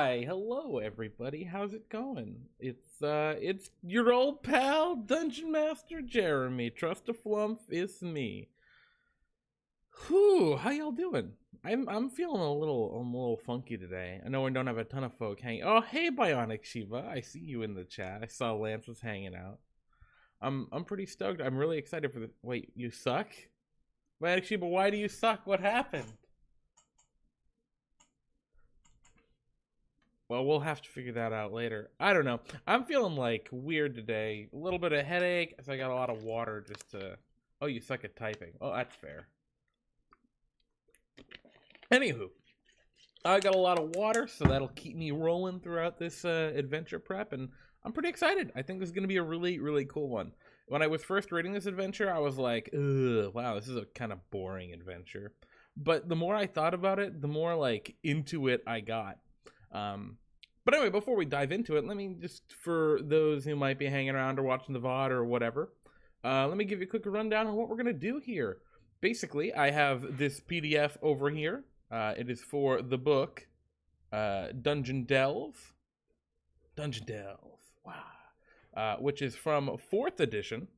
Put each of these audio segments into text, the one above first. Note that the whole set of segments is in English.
Why, hello everybody. How's it going? It's your old pal Dungeon Master Jeremy. TrustAFlumph is me. Whew, how y'all doing? I'm feeling I'm a little funky today. I know we don't have a ton of folk hanging. Oh, hey Bionic Shiva. I see you in the chat. I saw Lance was hanging out. I'm pretty stoked. I'm really excited for the wait, you suck? Bionic Shiva, why do you suck? What happened? Well, we'll have to figure that out later. I don't know. I'm feeling like weird today. A little bit of headache, so I got a lot of water just to... Oh, you suck at typing. Oh, that's fair. Anywho, I got a lot of water, so that'll keep me rolling throughout this adventure prep, and I'm pretty excited. I think this is going to be a really, really cool one. When I was first reading this adventure, I was like, ugh, wow, this is a kind of boring adventure. But the more I thought about it, the more, like, into it I got. But anyway, before we dive into it, let me just, for those who might be hanging around or watching the VOD or whatever, let me give you a quick rundown on what we're going to do here. Basically, I have this PDF over here. It is for the book, Dungeon Delves. Dungeon Delves, wow. Which is from 4th edition.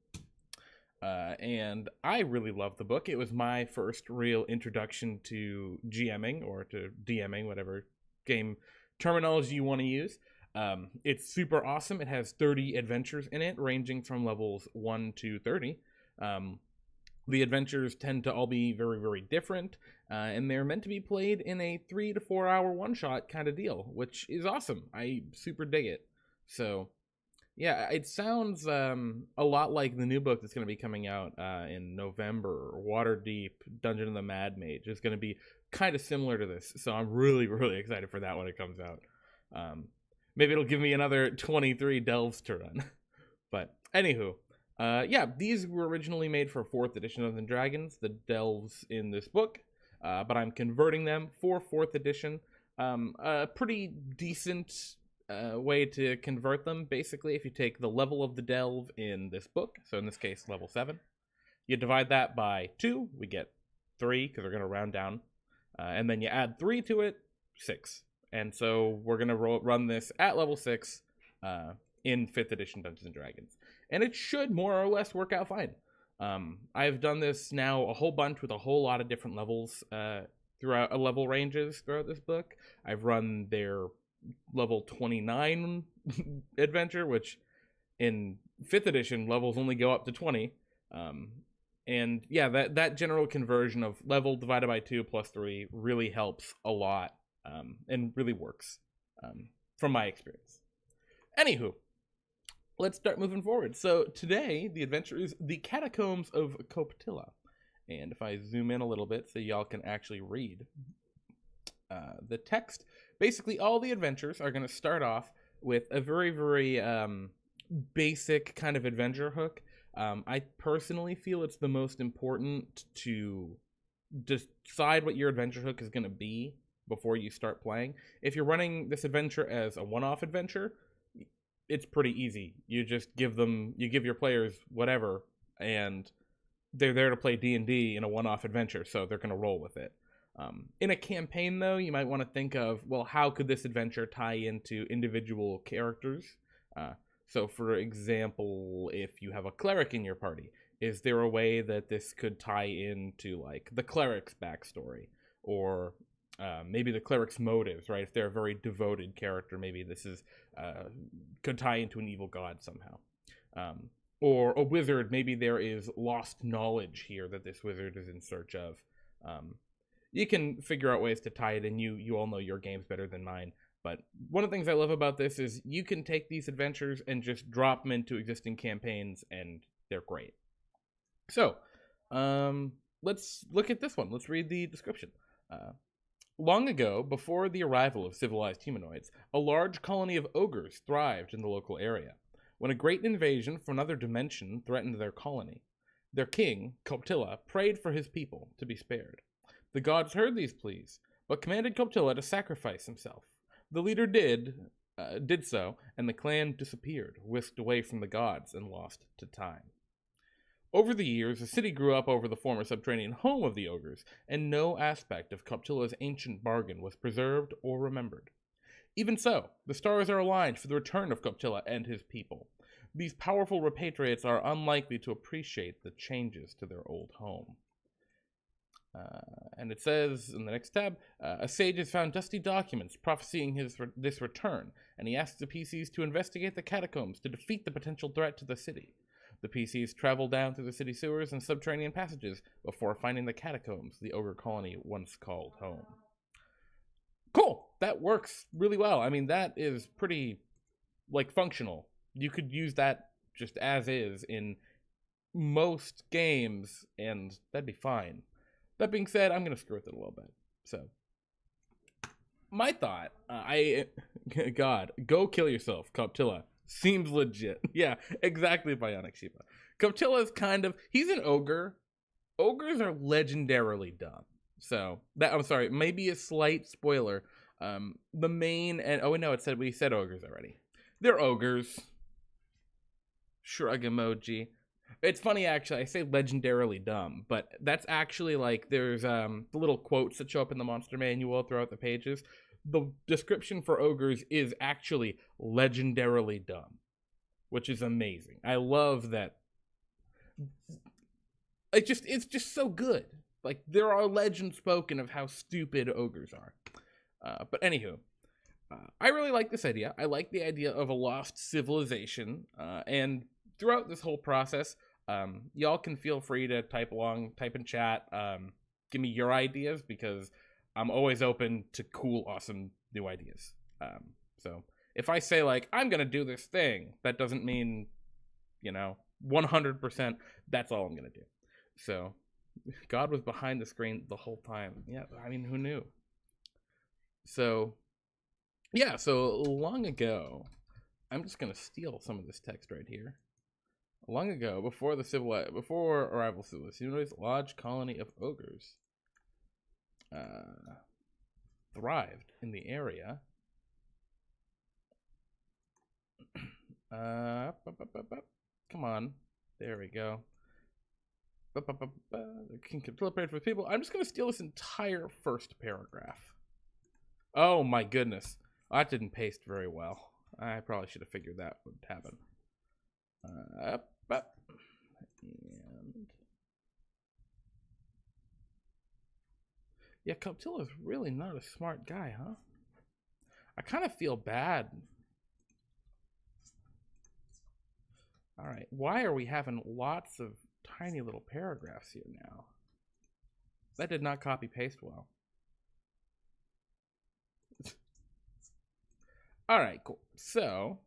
And I really love the book. It was my first real introduction to GMing, or to DMing, whatever game terminology you want to use. It's super awesome. It has 30 adventures in it, ranging from levels 1 to 30. The adventures tend to all be very, very different, and they're meant to be played in a 3 to 4 hour one-shot kind of deal, which is awesome. I super dig it. So, yeah, it sounds a lot like the new book that's going to be coming out in November, Waterdeep Dungeon of the Mad Mage. It's going to be kind of similar to this, so I'm really, really excited for that when it comes out. Maybe it'll give me another 23 delves to run. But, anywho, yeah, these were originally made for 4th edition of Dungeons & Dragons, the delves in this book, but I'm converting them for 4th edition. A pretty decent way to convert them, basically, if you take the level of the delve in this book, so in this case, level 7, you divide that by 2, we get 3, because we're going to round down, and then you add 3 to it, 6. And so we're going to run this at level 6 in 5th edition Dungeons & Dragons. And it should more or less work out fine. I've done this now a whole bunch with a whole lot of different levels throughout level ranges throughout this book. I've run their level 29 adventure, which in 5th edition levels only go up to 20. And yeah, that general conversion of level divided by 2 plus 3 really helps a lot, and really works from my experience. Anywho, let's start moving forward. So today, the adventure is the Catacombs of Koptila. And if I zoom in a little bit so y'all can actually read the text, basically all the adventures are going to start off with a very, very basic kind of adventure hook. I personally feel it's the most important to decide what your adventure hook is going to be before you start playing. If you're running this adventure as a one-off adventure, it's pretty easy. You just give your players whatever, and they're there to play D&D in a one-off adventure, so they're going to roll with it. In a campaign, though, you might want to think of, well, how could this adventure tie into individual characters? So, for example, if you have a cleric in your party, is there a way that this could tie into, like, the cleric's backstory? Or maybe the cleric's motives, right? If they're a very devoted character, maybe this is could tie into an evil god somehow. Or a wizard, maybe there is lost knowledge here that this wizard is in search of. You can figure out ways to tie it in. You all know your games better than mine. But one of the things I love about this is you can take these adventures and just drop them into existing campaigns, and they're great. So, let's look at this one. Let's read the description. Long ago, before the arrival of civilized humanoids, a large colony of ogres thrived in the local area, when a great invasion from another dimension threatened their colony. Their king, Koptila, prayed for his people to be spared. The gods heard these pleas, but commanded Koptila to sacrifice himself. The leader did so, and the clan disappeared, whisked away from the gods, and lost to time. Over the years, the city grew up over the former subterranean home of the ogres, and no aspect of Koptila's ancient bargain was preserved or remembered. Even so, the stars are aligned for the return of Koptila and his people. These powerful repatriates are unlikely to appreciate the changes to their old home. And it says in the next tab, a sage has found dusty documents prophesying this return, and he asks the PCs to investigate the catacombs to defeat the potential threat to the city. The PCs travel down through the city sewers and subterranean passages before finding the catacombs the ogre colony once called home. Cool! That works really well. I mean, that is pretty, functional. You could use that just as is in most games, and that'd be fine. That being said, I'm going to screw with it a little bit. So, my thought, God, go kill yourself, Koptila. Seems legit. Yeah, exactly, Bionic Sheepa. Koptila is he's an ogre. Ogres are legendarily dumb. So, I'm sorry, maybe a slight spoiler. The main, we said ogres already. They're ogres. Shrug emoji. It's funny, actually, I say legendarily dumb, but that's actually there's the little quotes that show up in the monster manual throughout the pages. The description for ogres is actually legendarily dumb, which is amazing. I love that. It's just so good. There are legends spoken of how stupid ogres are. But anywho, I really like this idea. I like the idea of a lost civilization, and throughout this whole process, y'all can feel free to type in chat, give me your ideas, because I'm always open to cool, awesome new ideas. So if I say I'm gonna do this thing, that doesn't mean, 100%, that's all I'm gonna do. So God was behind the screen the whole time. Yeah, I mean, who knew? So yeah, so long ago, I'm just gonna steal some of this text right here. Long ago, before arrival of civilization, a large colony of ogres thrived in the area. Come on, there we go. The king could celebrate for people. I'm just gonna steal this entire first paragraph. Oh my goodness, that didn't paste very well. I probably should have figured that would happen. And yeah, Koptila's really not a smart guy, huh? I kind of feel bad. All right, why are we having lots of tiny little paragraphs here now? That did not copy paste well. All right, cool. So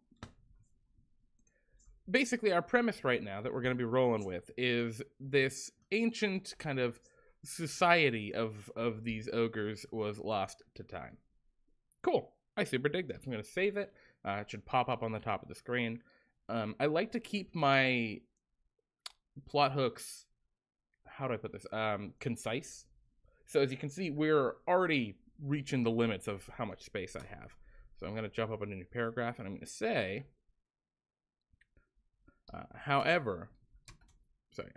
basically our premise right now that we're going to be rolling with is this ancient kind of society of these ogres was lost to time. Cool. I super dig that. So I'm going to save it. It should pop up on the top of the screen. I like to keep my plot hooks, how do I put this, concise. So as you can see, we're already reaching the limits of how much space I have. So I'm going to jump up into a new paragraph, and I'm going to say, however, sorry,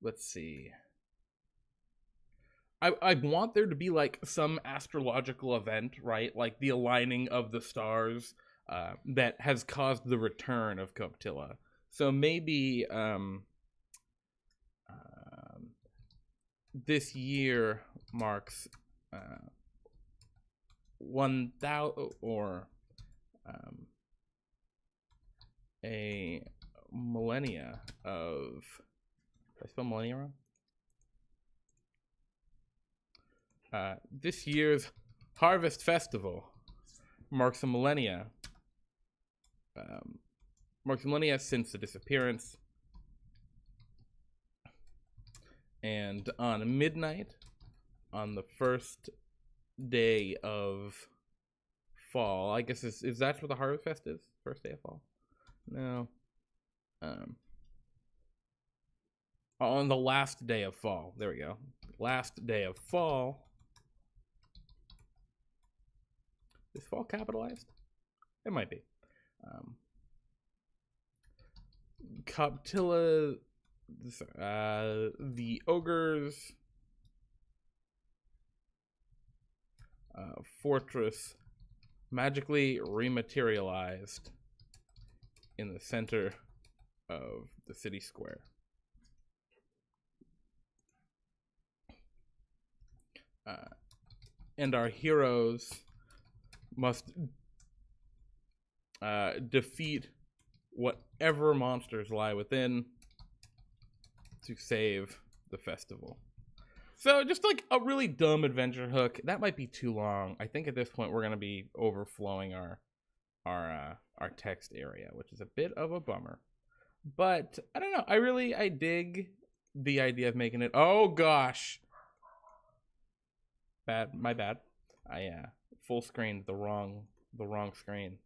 let's see. I want there to be some astrological event, right? Like the aligning of the stars that has caused the return of Koptila. So maybe this year marks 1,000 or a millennia of. Did I spell millennia wrong? This year's Harvest Festival marks a millennia. Marks a millennia since the disappearance. And on midnight, on the first day of fall, I guess is that what the Harvest Fest is? First day of fall? No. On the last day of fall. There we go. Last day of fall. Is fall capitalized? It might be. Koptila, the ogres fortress magically rematerialized in the center of the city square. And our heroes must defeat whatever monsters lie within to save the festival. So just like a really dumb adventure hook. That might be too long. I think at this point we're going to be overflowing our text area, which is a bit of a bummer. But I don't know. I dig the idea of making it. Oh gosh. My bad. I full screened the wrong screen.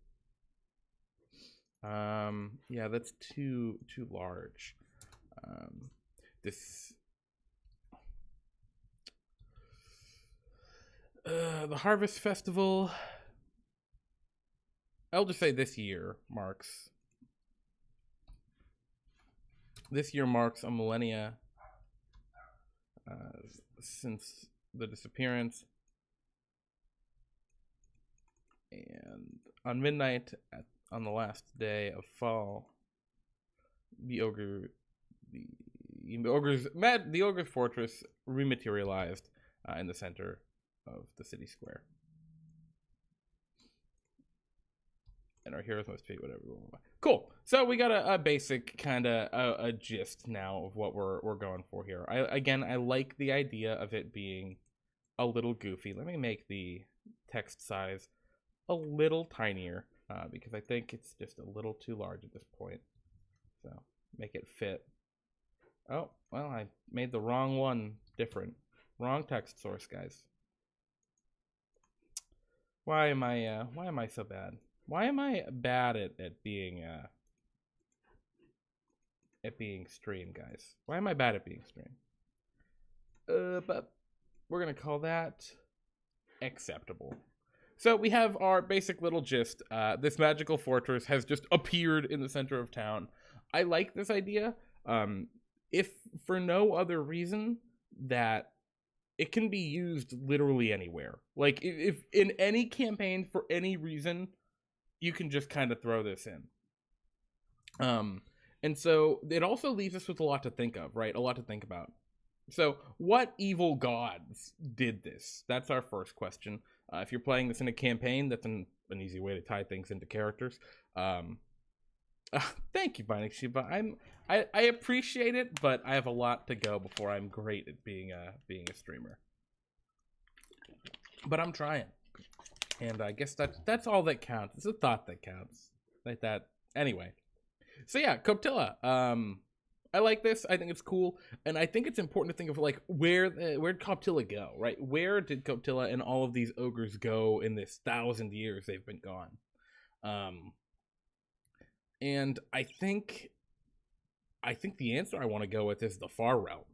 Yeah, that's too large. The Harvest Festival, I'll just say this year marks a millennia since the disappearance, and on midnight on the last day of fall, the ogre's fortress rematerialized in the center of the city square, and our heroes must defeat whatever. Cool. So we got a basic kind of a gist now of what we're going for here. I like the idea of it being a little goofy. Let me make the text size a little tinier because I think it's just a little too large at this point. So make it fit. Oh well, I made the wrong one different. Wrong text source, guys. Why am I so bad? Why am I bad at being stream, guys? Why am I bad at being stream? But we're gonna call that acceptable. So we have our basic little gist. This magical fortress has just appeared in the center of town. I like this idea. If for no other reason that it can be used literally anywhere. Like if in any campaign for any reason, you can just kind of throw this in. And so it also leaves us with a lot to think of, right? A lot to think about. So what evil gods did this? That's our first question. If you're playing this in a campaign, that's an easy way to tie things into characters. Thank you, Binding Shiba. I appreciate it, but I have a lot to go before I'm great at being a streamer. But I'm trying, and I guess that's all that counts. It's a thought that counts, like that. Anyway, so yeah, Koptila. I like this. I think it's cool, and I think it's important to think of like where'd Koptila go, right? Where did Koptila and all of these ogres go in this 1,000 years they've been gone? And I think the answer I want to go with is the Far Realm.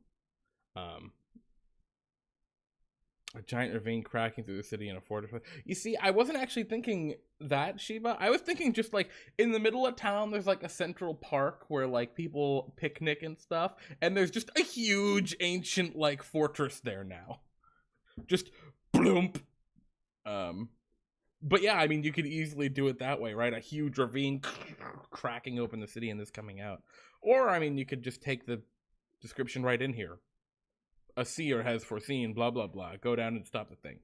A giant ravine cracking through the city in a fortress. You see, I wasn't actually thinking that, Shiba. I was thinking just like in the middle of town, there's like a central park where like people picnic and stuff, and there's just a huge ancient like fortress there now. Just bloomp. But yeah, I mean, you could easily do it that way, right? A huge ravine cracking open the city and this coming out. Or, I mean, you could just take the description right in here. A seer has foreseen, blah, blah, blah. Go down and stop the thing.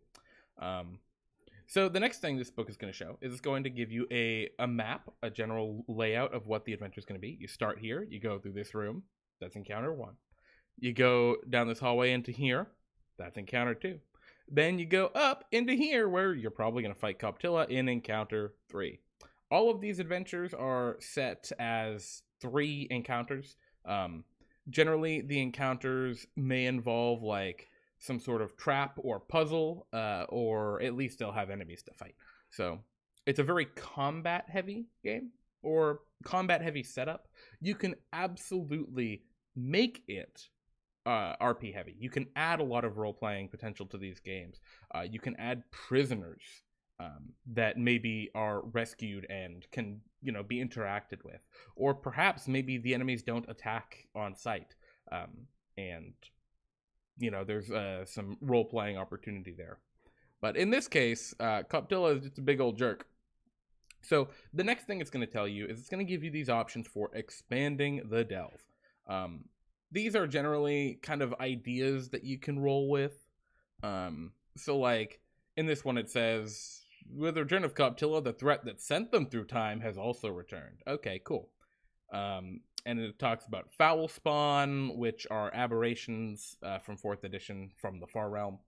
So the next thing this book is going to show is it's going to give you a map, a general layout of what the adventure is going to be. You start here. You go through this room. That's encounter 1. You go down this hallway into here. That's encounter 2. Then you go up into here where you're probably going to fight Koptila in encounter 3. All of these adventures are set as 3 encounters. Generally, the encounters may involve like some sort of trap or puzzle, or at least they'll have enemies to fight. So it's a very combat-heavy game or combat-heavy setup. You can absolutely make it RP heavy. You can add a lot of role-playing potential to these games. You can add prisoners that maybe are rescued and can, be interacted with, or perhaps maybe the enemies don't attack on sight, and there's some role-playing opportunity there. But in this case, Koptila is just a big old jerk. So the next thing it's going to tell you is it's going to give you these options for expanding the delve. These are generally kind of ideas that you can roll with. So like in this one it says, with the return of Koptila, the threat that sent them through time has also returned. Okay, cool. And it talks about foul spawn, which are aberrations from 4th edition from the Far Realm.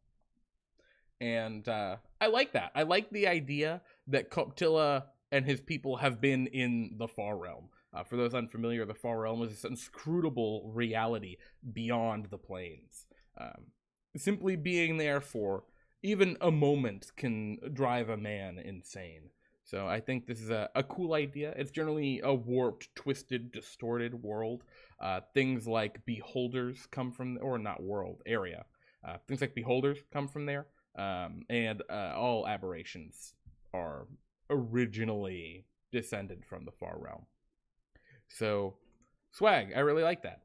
And I like that. I like the idea that Koptila and his people have been in the Far Realm. For those unfamiliar, the Far Realm is this inscrutable reality beyond the planes. Simply being there for even a moment can drive a man insane. So I think this is a cool idea. It's generally a warped, twisted, distorted world. Things like beholders come from, or not world, area. Things like beholders come from there. And all aberrations are originally descended from the Far Realm. So, swag, I really like that.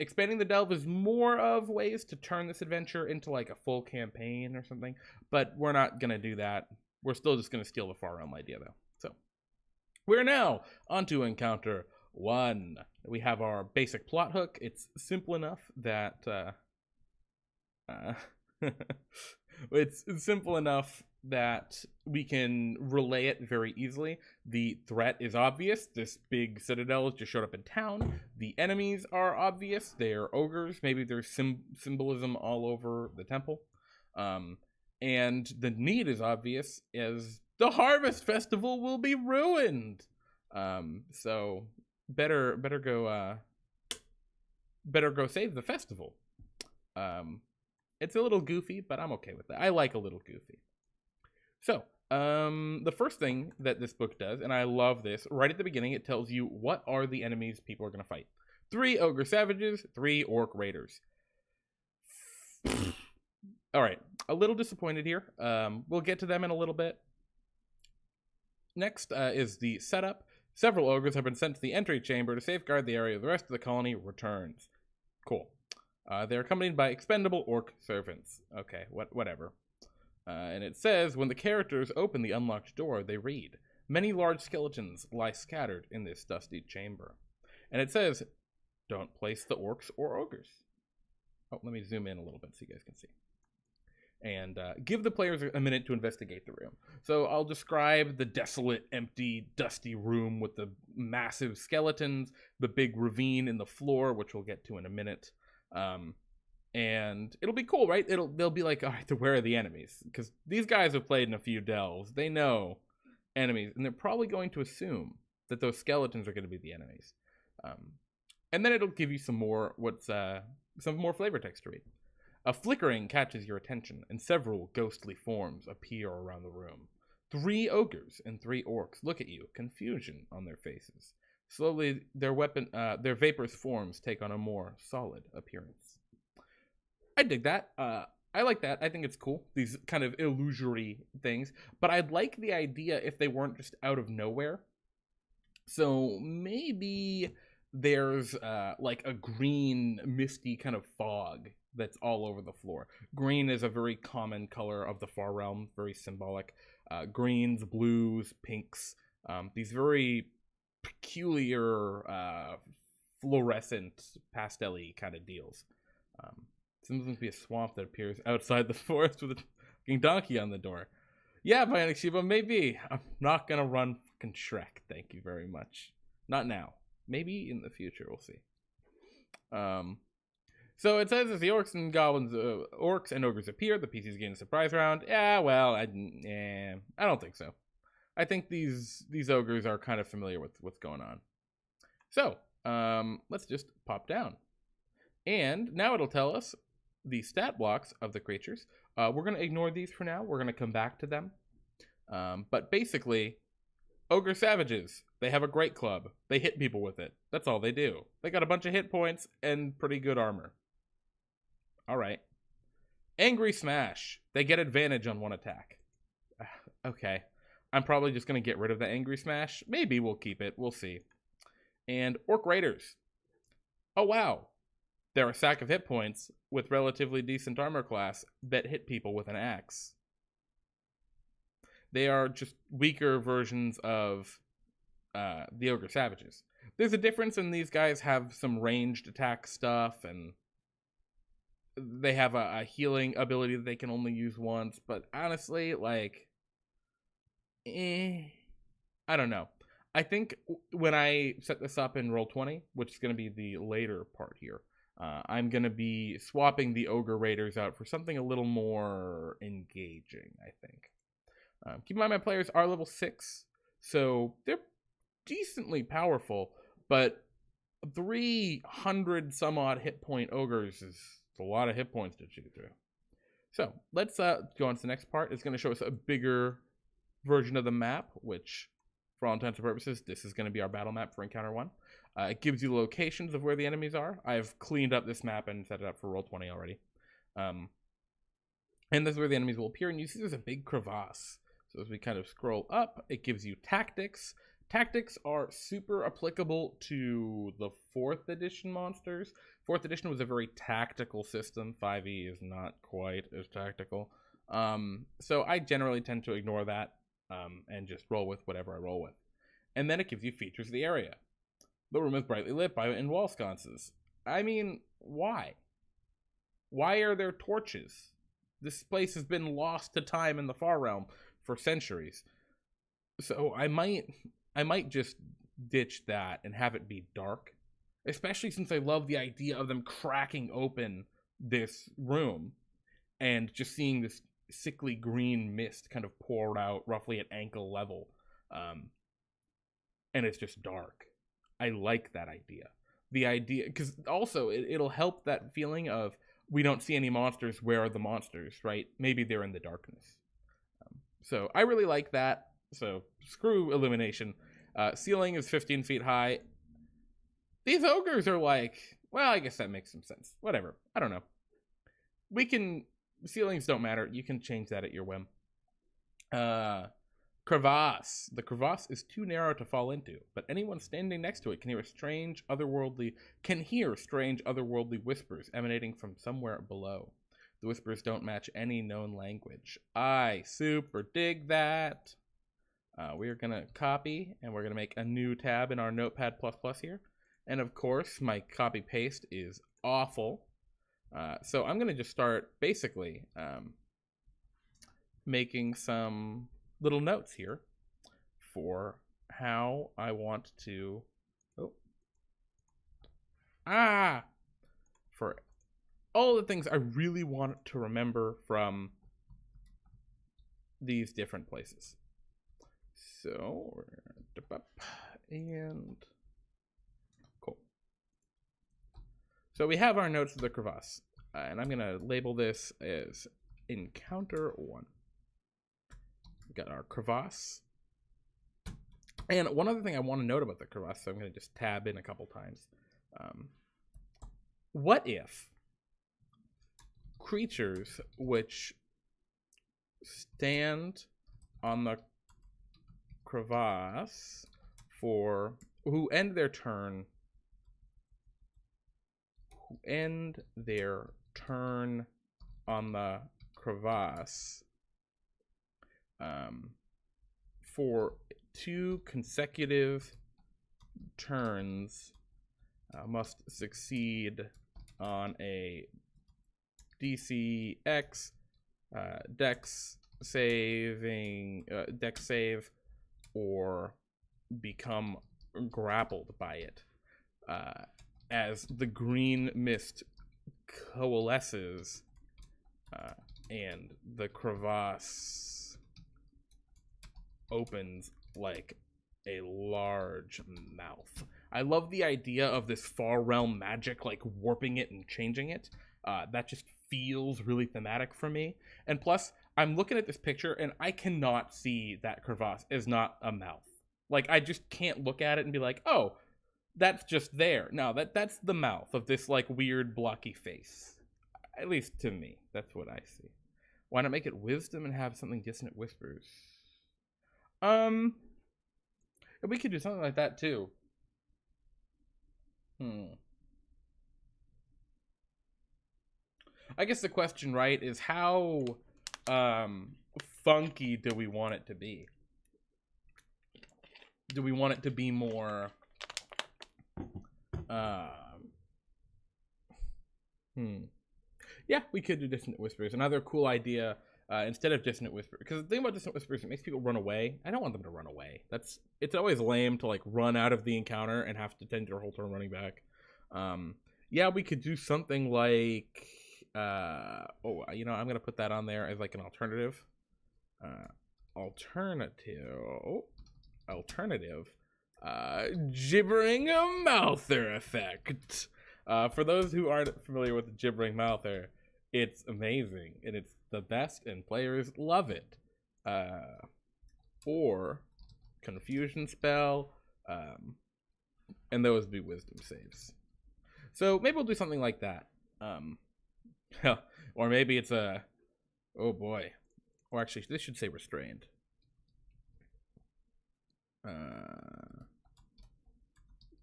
Expanding the delve is more of ways to turn this adventure into like a full campaign or something, but we're not going to do that. We're still just going to steal the Far Realm idea, though. So, we're now on to encounter 1. We have our basic plot hook. It's simple enough that... it's simple enough that we can relay it very easily. The threat is obvious. This big citadel just showed up in town. The enemies are obvious. They're ogres. Maybe there's symbolism all over the temple. And the need is obvious, as the harvest festival will be ruined. So better go save the festival. It's a little goofy, but I'm okay with that. I like a little goofy. So, the first thing that this book does, and I love this, right at the beginning, it tells you what are the enemies people are going to fight. 3 ogre savages, 3 orc raiders. All right, a little disappointed here. We'll get to them in a little bit. Next is the setup. Several ogres have been sent to the entry chamber to safeguard the area. The rest of the colony returns. Cool. They're accompanied by expendable orc servants. Okay, whatever. And it says, when the characters open the unlocked door, they read, many large skeletons lie scattered in this dusty chamber. And it says, don't place the orcs or ogres. Oh, let me zoom in a little bit so you guys can see. And give the players a minute to investigate the room. So I'll describe the desolate, empty, dusty room with the massive skeletons, the big ravine in the floor, which we'll get to in a minute. And it'll be cool, right? They'll be like, all right, where are the enemies? Because these guys have played in a few delves. They know enemies, and they're probably going to assume that those skeletons are going to be the enemies. And then it'll give you some more flavor text to read. A flickering catches your attention, and several ghostly forms appear around the room. 3 ogres and 3 orcs look at you, confusion on their faces. Slowly, their vaporous forms take on a more solid appearance. I dig that. I like that. I think it's cool, these kind of illusory things. But I'd like the idea if they weren't just out of nowhere. So maybe there's like a green, misty kind of fog that's all over the floor. Green is a very common color of the Far Realm, very symbolic. Greens, blues, pinks, these very peculiar fluorescent pastel-y kind of deals. Seems to be a swamp that appears outside the forest with a fucking donkey on the door. Yeah, Bionic Shiba, maybe. I'm not gonna run fucking Shrek, thank you very much. Not now. Maybe in the future, we'll see. So it says as the orcs and goblins, orcs and ogres appear, the PCs gain a surprise round. Yeah, well, I don't think so. I think these ogres are kind of familiar with what's going on. So, let's just pop down. And now it'll tell us the stat blocks of the creatures. We're going to ignore these for now. We're going to come back to them. But basically, ogre savages, they have a great club. They hit people with it. That's all they do. They got a bunch of hit points and pretty good armor. All right. Angry Smash. They get advantage on one attack. Okay. I'm probably just going to get rid of the Angry Smash. Maybe we'll keep it. We'll see. And Orc Raiders. Oh, wow. They're a sack of hit points, with relatively decent armor class that hit people with an axe. They are just weaker versions of the Ogre Savages. There's a difference in these guys have some ranged attack stuff, and they have a healing ability that they can only use once, but honestly, like, I don't know. I think when I set this up in Roll20, which is going to be the later part here, I'm going to be swapping the Ogre Raiders out for something a little more engaging, I think. Keep in mind my players are level 6, so they're decently powerful, but 300 some odd hit point ogres is a lot of hit points to chew through. So let's go on to the next part. It's going to show us a bigger version of the map, which for all intents and purposes, this is going to be our battle map for Encounter 1. It gives you locations of where the enemies are. I've cleaned up this map and set it up for Roll20 already. And this is where the enemies will appear, and you see there's a big crevasse. So as we kind of scroll up, it gives you tactics. Tactics are super applicable to the 4th edition monsters. 4th edition was a very tactical system. 5e is not quite as tactical. So I generally tend to ignore that and just roll with whatever I roll with. And then it gives you features of the area. The room is brightly lit in wall sconces. I mean, why? Why are there torches? This place has been lost to time in the Far Realm for centuries. So I might just ditch that and have it be dark, especially since I love the idea of them cracking open this room and just seeing this sickly green mist kind of pour out roughly at ankle level, and it's just dark. I like that idea. The idea, because also it'll help that feeling of we don't see any monsters, where are the monsters, right? Maybe they're in the darkness. So I really like that. So screw illumination. Ceiling is 15 feet high. These ogres are like, well, I guess that makes some sense. Whatever. I don't know. Ceilings don't matter. You can change that at your whim. Crevasse. The crevasse is too narrow to fall into, but anyone standing next to it can hear strange otherworldly whispers emanating from somewhere below. The whispers don't match any known language. I super dig that. We are going to copy, and we're going to make a new tab in our Notepad++ here. And of course, my copy paste is awful. So I'm going to just start basically making some little notes here for how I want to, for all the things I really want to remember from these different places. So we're gonna dip up and cool. So we have our notes of the crevasse, and I'm gonna label this as Encounter 1. We got our crevasse, and one other thing I want to note about the crevasse, so I'm gonna just tab in a couple times. What if creatures which stand on the crevasse who end their turn on the crevasse for 2 consecutive turns must succeed on a DC X Dex save or become grappled by it as the green mist coalesces and the crevasse opens like a large mouth. I love the idea of this far realm magic, like warping it and changing it. That just feels really thematic for me. And plus, I'm looking at this picture and I cannot see that crevasse is not a mouth. Like, I just can't look at it and be like, oh, that's just there. No, that's the mouth of this like weird blocky face. At least to me, that's what I see. Why not make it wisdom and have something dissonant whispers? We could do something like that too. I guess the question, right, is how funky do we want it to be? Do we want it to be more yeah, we could do Dissonant Whispers. Another cool idea, instead of Dissonant Whispers, because the thing about Dissonant Whispers, it makes people run away. I don't want them to run away. It's always lame to like run out of the encounter and have to spend your whole turn running back. Yeah, we could do something like you know, I'm gonna put that on there as like an alternative. Alternative. Gibbering Mouther effect. For those who aren't familiar with the Gibbering Mouther, it's amazing and it's the best, and players love it. Or Confusion Spell, and those do Wisdom saves. So maybe we'll do something like that. Or maybe it's a, oh boy, or actually this should say Restrained.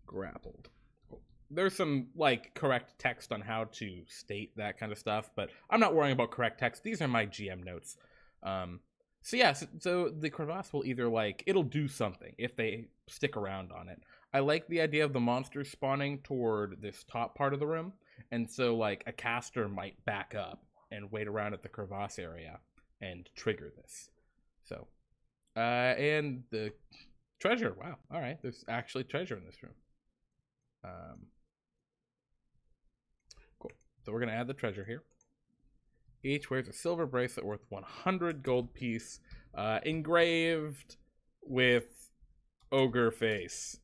Grappled. There's some like correct text on how to state that kind of stuff, but I'm not worrying about correct text. These are my GM notes. So yeah, so the crevasse will either like, it'll do something if they stick around on it. I like the idea of the monsters spawning toward this top part of the room, and so like a caster might back up and wait around at the crevasse area and trigger this. So, and the treasure, wow, all right, there's actually treasure in this room. Cool. So we're gonna add the treasure here. Each wears a silver bracelet worth 100 gold piece, engraved with ogre face.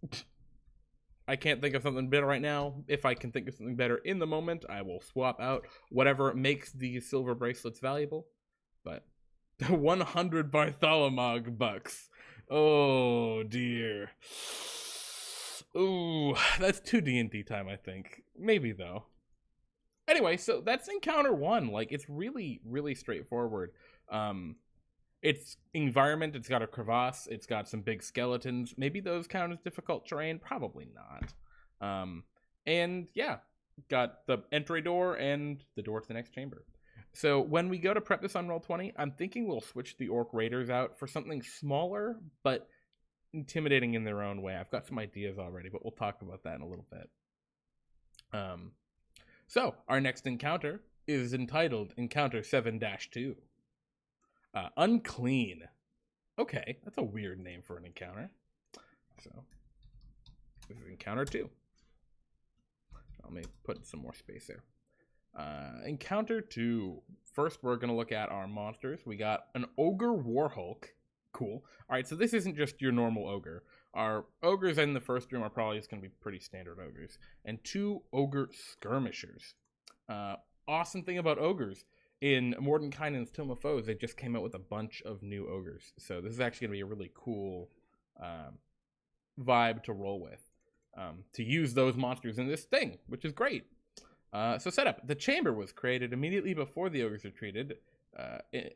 I can't think of something better right now. If I can think of something better in the moment, I will swap out whatever makes these silver bracelets valuable. But 100 Bartholomag bucks. Oh dear. Ooh, that's 2 D&D time, I think. Maybe though. Anyway, so that's encounter 1. Like, it's really, really straightforward. It's environment, it's got a crevasse, it's got some big skeletons. Maybe those count as difficult terrain? Probably not. And yeah, got the entry door and the door to the next chamber. So when we go to prep this on Roll20, I'm thinking we'll switch the Orc Raiders out for something smaller, but intimidating in their own way. I've got some ideas already, but we'll talk about that in a little bit. So our next encounter is entitled Encounter 7-2. Unclean. Okay, that's a weird name for an encounter. So this is encounter 2. Let me put some more space there. Encounter 2. First, we're going to look at our monsters. We got an Ogre Warhulk. Cool. All right, so this isn't just your normal ogre. Our ogres in the first room are probably just going to be pretty standard ogres. And 2 Ogre Skirmishers. Awesome thing about ogres. In Mordenkainen's Tome of Foes, they just came out with a bunch of new ogres. So this is actually going to be a really cool vibe to roll with. To use those monsters in this thing, which is great. So setup. The chamber was created immediately before the ogres retreated,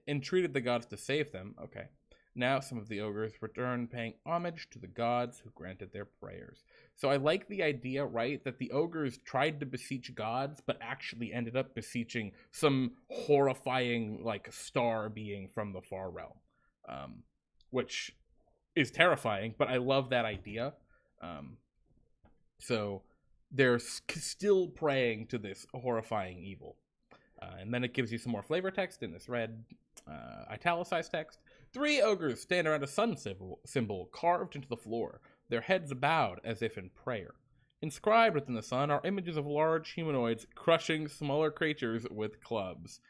entreated the gods to save them. Okay. Now some of the ogres return, paying homage to the gods who granted their prayers. So I like the idea, right, that the ogres tried to beseech gods, but actually ended up beseeching some horrifying, like, star being from the far realm, which is terrifying, but I love that idea. So they're still praying to this horrifying evil. And then it gives you some more flavor text in this red italicized text. 3 ogres stand around a sun symbol carved into the floor, their heads bowed as if in prayer. Inscribed within the sun are images of large humanoids crushing smaller creatures with clubs.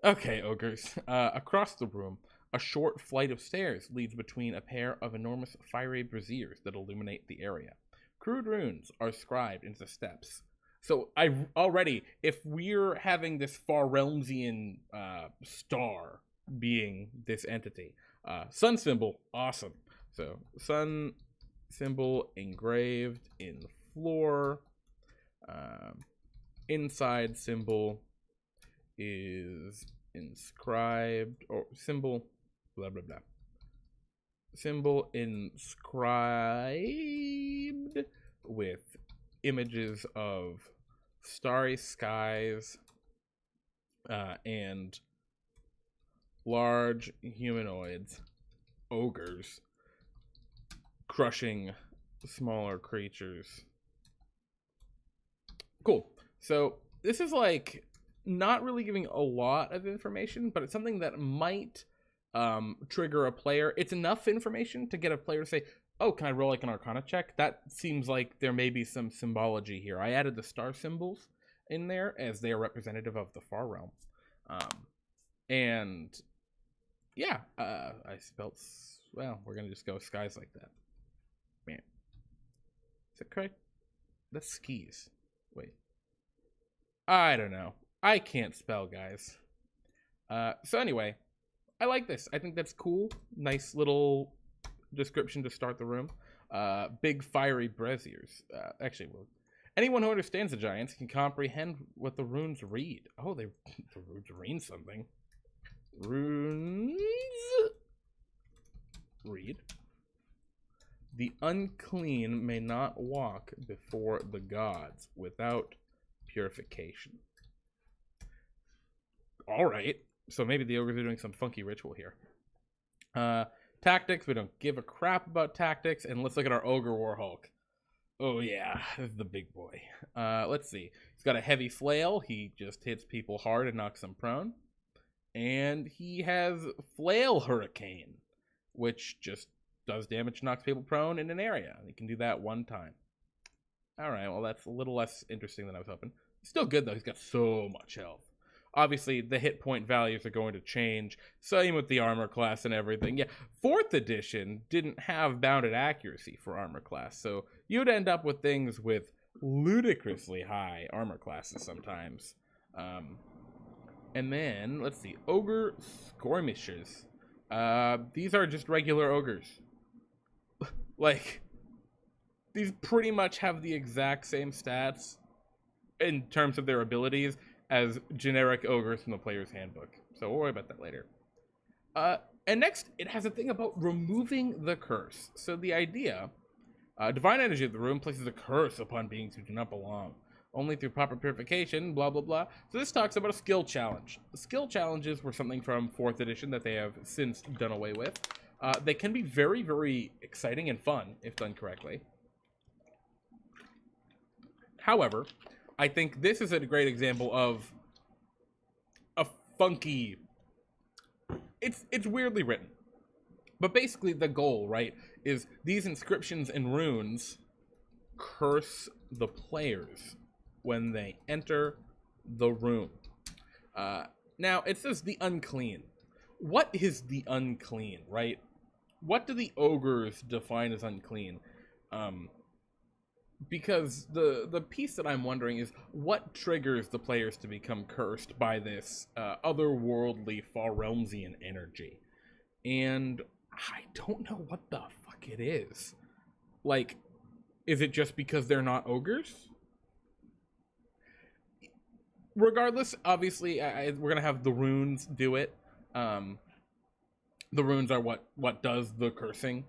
Okay, ogres. Across the room, a short flight of stairs leads between a pair of enormous fiery braziers that illuminate the area. Crude runes are scribed into steps. So if we're having this Far Realmsian star being this entity, sun symbol, awesome. So sun symbol engraved in the floor. Inside symbol is inscribed, or symbol, blah blah blah. Symbol inscribed with images of starry skies and large humanoids, ogres, crushing smaller creatures. Cool. So this is like not really giving a lot of information, but it's something that might trigger a player. It's enough information to get a player to say, oh, can I roll like an Arcana check? That seems like there may be some symbology here. I added the star symbols in there as they are representative of the far realm. And yeah, I spelled, well, we're going to just go skies like that. Man. Is that correct? That's skis. Wait. I don't know. I can't spell, guys. So anyway, I like this. I think that's cool. Nice little description to start the room. Big fiery braziers. Actually, well, anyone who understands the giants can comprehend what the runes read. Oh, the runes read something. Runes read. The unclean may not walk before the gods without purification. All right. So maybe the ogres are doing some funky ritual here. Tactics. We don't give a crap about tactics. And let's look at our ogre warhulk. Oh yeah, this is the big boy. Let's see. He's got a heavy flail. He just hits people hard and knocks them prone. And he has flail hurricane, which just does damage, knocks people prone in an area. He can do that one time. All right, well, that's a little less interesting than I was hoping. Still good, though. He's got so much health. Obviously, the hit point values are going to change. Same with the armor class and everything. Yeah, 4th edition didn't have bounded accuracy for armor class, so you'd end up with things with ludicrously high armor classes sometimes. And then, let's see, ogre skirmishers. These are just regular ogres. Like, these pretty much have the exact same stats in terms of their abilities as generic ogres from the player's handbook. So we'll worry about that later. And next, it has a thing about removing the curse. So the idea, divine energy of the room places a curse upon beings who do not belong. Only through proper purification, blah, blah, blah. So this talks about a skill challenge. Skill challenges were something from 4th edition that they have since done away with. They can be very, very exciting and fun if done correctly. However, I think this is a great example of a funky... It's weirdly written. But basically the goal, right, is these inscriptions and runes curse the players when they enter the room. Now, it says the unclean. What is the unclean, right? What do the ogres define as unclean? Because the piece that I'm wondering is what triggers the players to become cursed by this otherworldly, far realmsian energy. And I don't know what the fuck it is. Like, is it just because they're not ogres? Regardless, obviously, we're going to have the runes do it. The runes are what does the cursing.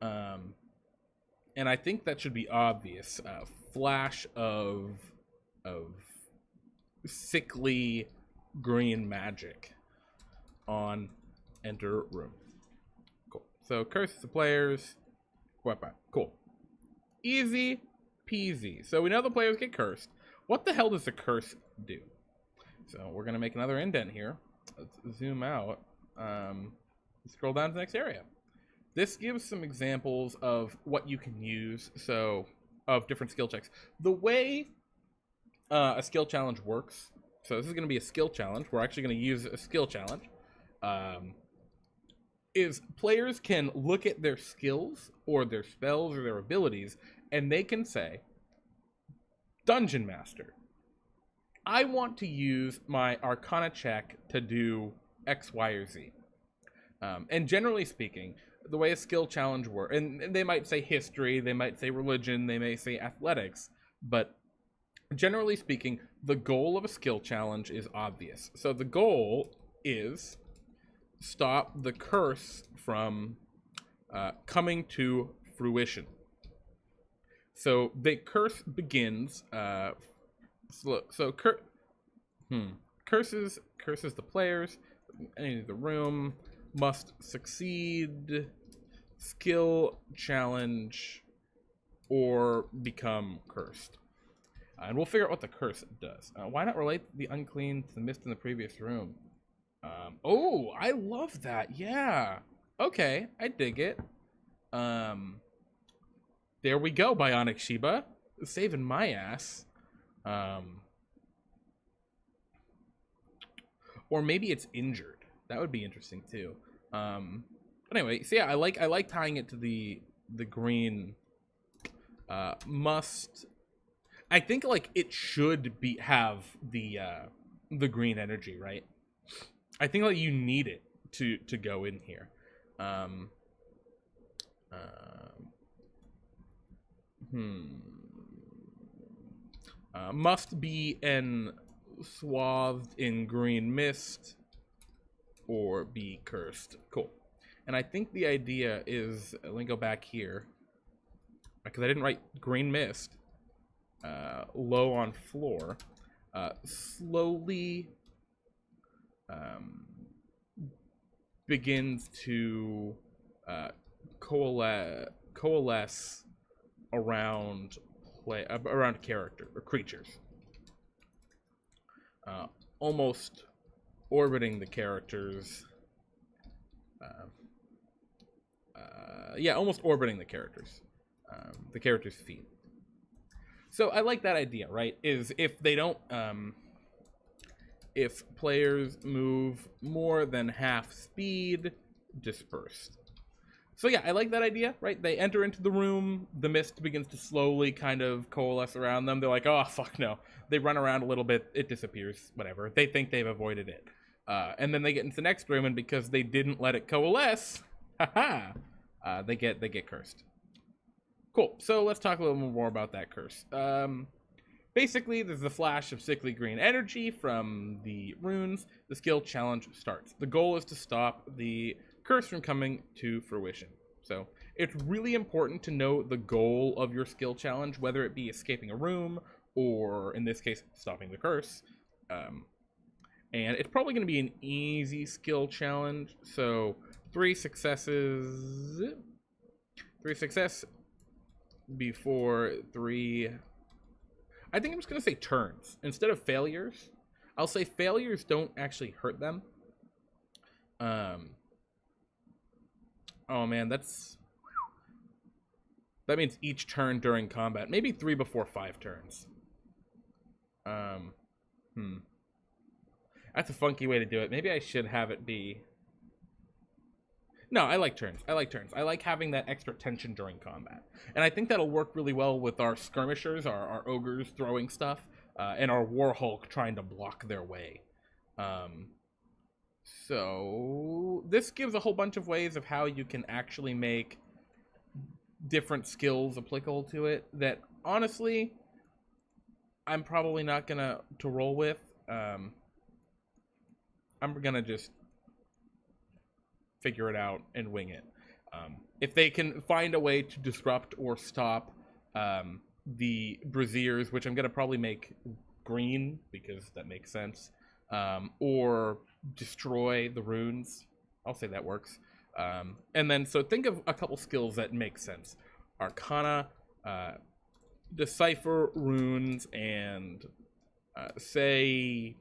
And I think that should be obvious. Flash of sickly green magic on enter room. Cool. So curse the players. Weapon. Cool. Easy peasy. So we know the players get cursed. What the hell does the curse do? So we're gonna make another indent here. Let's zoom out. Scroll down to the next area. This gives some examples of what you can use, so of different skill checks. The way a skill challenge works, so this is going to be a skill challenge. We're actually going to use a skill challenge. Is players can look at their skills or their spells or their abilities, and they can say, Dungeon Master, I want to use my Arcana check to do X, Y, or Z. And generally speaking, the way a skill challenge works, and they might say history, they might say religion, they may say athletics, but generally speaking, the goal of a skill challenge is obvious. So the goal is stop the curse from coming to fruition. So the curse begins, curses the players. Any of the room must succeed skill challenge or become cursed. And we'll figure out what the curse does. Why not relate the unclean to the mist in the previous room? Oh, I love that. Yeah. Okay, I dig it. There we go, Bionic Sheba. Saving my ass. Or maybe it's injured. That would be interesting too. But anyway, so yeah, I like tying it to the green. Must. I think like it should have the green energy, right? I think like you need it to go in here. Must be swathed in green mist or be cursed. Cool. And I think the idea is, let me go back here because I didn't write green mist. Low on floor, slowly begins to coalesce around character or creatures, almost orbiting the characters. Almost orbiting the characters' feet. So I like that idea, right? Is if they don't, if players move more than half speed, dispersed. So yeah, I like that idea, right? They enter into the room, the mist begins to slowly kind of coalesce around them. They're like, oh, fuck no. They run around a little bit, it disappears, whatever. They think they've avoided it. And then they get into the next room, and because they didn't let it coalesce, they get cursed. Cool, so let's talk a little more about that curse. Basically, there's a flash of sickly green energy from the runes. The skill challenge starts. The goal is to stop the curse from coming to fruition. So it's really important to know the goal of your skill challenge, whether it be escaping a room or, in this case, stopping the curse. And it's probably going to be an easy skill challenge. So 3 successes before 3. I think I'm just going to say turns. Instead of failures, I'll say failures don't actually hurt them. Oh man, that means each turn during combat. Maybe 3 before 5 turns. That's a funky way to do it. Maybe I should have it be... No, I like turns. I like having that extra tension during combat. And I think that'll work really well with our skirmishers, our ogres throwing stuff, and our Warhulk trying to block their way. So this gives a whole bunch of ways of how you can actually make different skills applicable to it that, honestly, I'm probably not gonna roll with. I'm gonna just figure it out and wing it. If they can find a way to disrupt or stop the braziers, which I'm going to probably make green because that makes sense, or destroy the runes, I'll say that works. And then, so think of a couple skills that make sense. Arcana, decipher runes, and say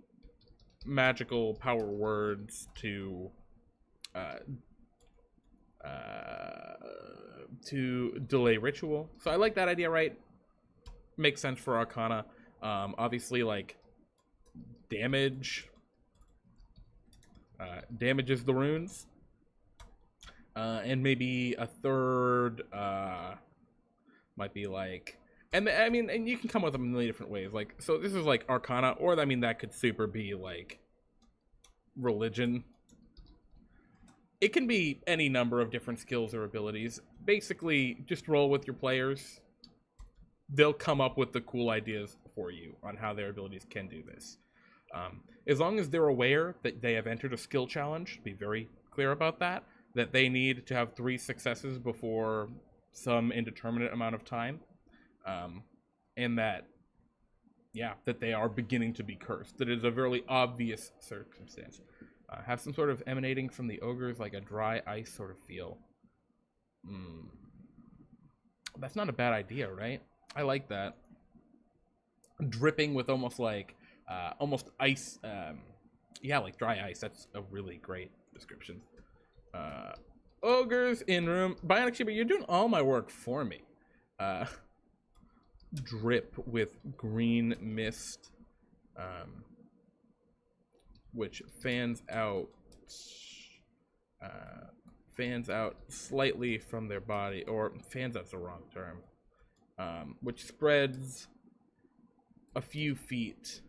magical power words to delay ritual. So I like that idea, right? Makes sense for Arcana. Obviously, like, damages the runes. And maybe a third might be like... And I mean, and you can come with them in many different ways. Like, so this is like Arcana, or I mean, that could super be like religion. It can be any number of different skills or abilities. Basically, just roll with your players. They'll come up with the cool ideas for you on how their abilities can do this. As long as they're aware that they have entered a skill challenge, be very clear about that they need to have 3 successes before some indeterminate amount of time. And that yeah, that they are beginning to be cursed. That is a very obvious circumstance. Have some sort of emanating from the ogres, like a dry ice sort of feel. That's not a bad idea, right? I like that. Dripping with almost like, almost ice, yeah, like dry ice. That's a really great description. Ogres in room. Bionic Shiba, you're doing all my work for me. Drip with green mist, which fans out slightly from their body, or fans out's the wrong term, which spreads a few feet,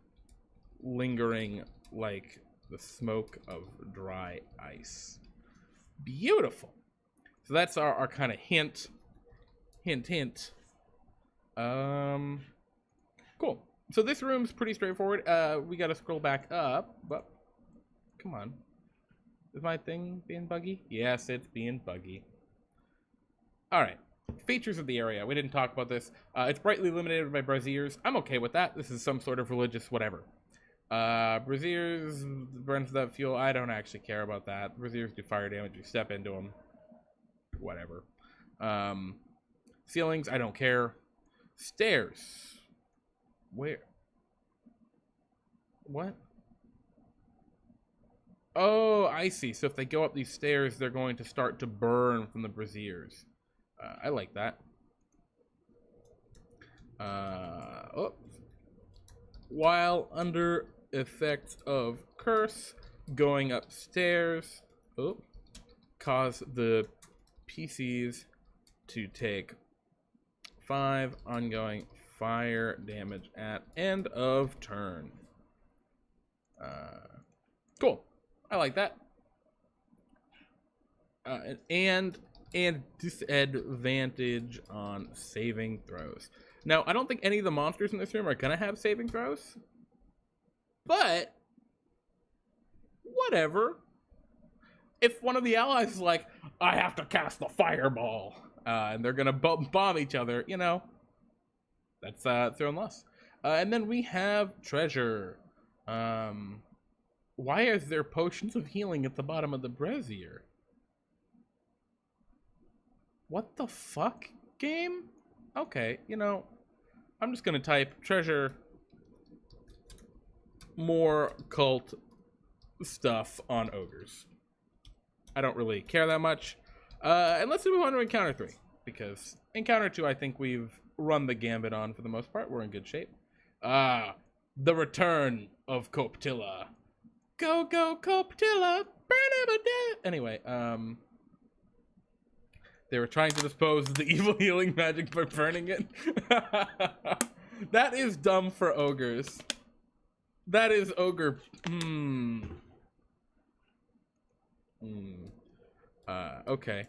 lingering like the smoke of dry ice. Beautiful. So that's our kind of hint. Cool. So this room's pretty straightforward. We gotta scroll back up, but come on. Is my thing being buggy? Yes, it's being buggy. Alright. Features of the area. We didn't talk about this. It's brightly illuminated by braziers. I'm okay with that. This is some sort of religious whatever. Braziers burns that fuel. I don't actually care about that. Braziers do fire damage. You step into them. Whatever. Ceilings, I don't care. Stairs. Where? What? Oh, I see. So if they go up these stairs, they're going to start to burn from the braziers. I like that. Oh. While under effects of curse, going upstairs, cause the PCs to take 5 ongoing fire damage at end of turn. Cool. I like that. And disadvantage on saving throws. Now, I don't think any of the monsters in this room are gonna have saving throws, but whatever. If one of the allies is like, I have to cast the fireball, and they're gonna bomb each other, you know, that's throwing loss. And then we have treasure. Why is there potions of healing at the bottom of the brazier? What the fuck, game? Okay, you know, I'm just gonna type treasure, more cult stuff on ogres. I don't really care that much. And let's move on to Encounter 3, because Encounter 2 I think we've run the gambit on for the most part. We're in good shape. The return of Koptila. Go, go, Koptila! Anyway, they were trying to dispose of the evil healing magic by burning it. That is dumb for ogres. That is ogre. Okay.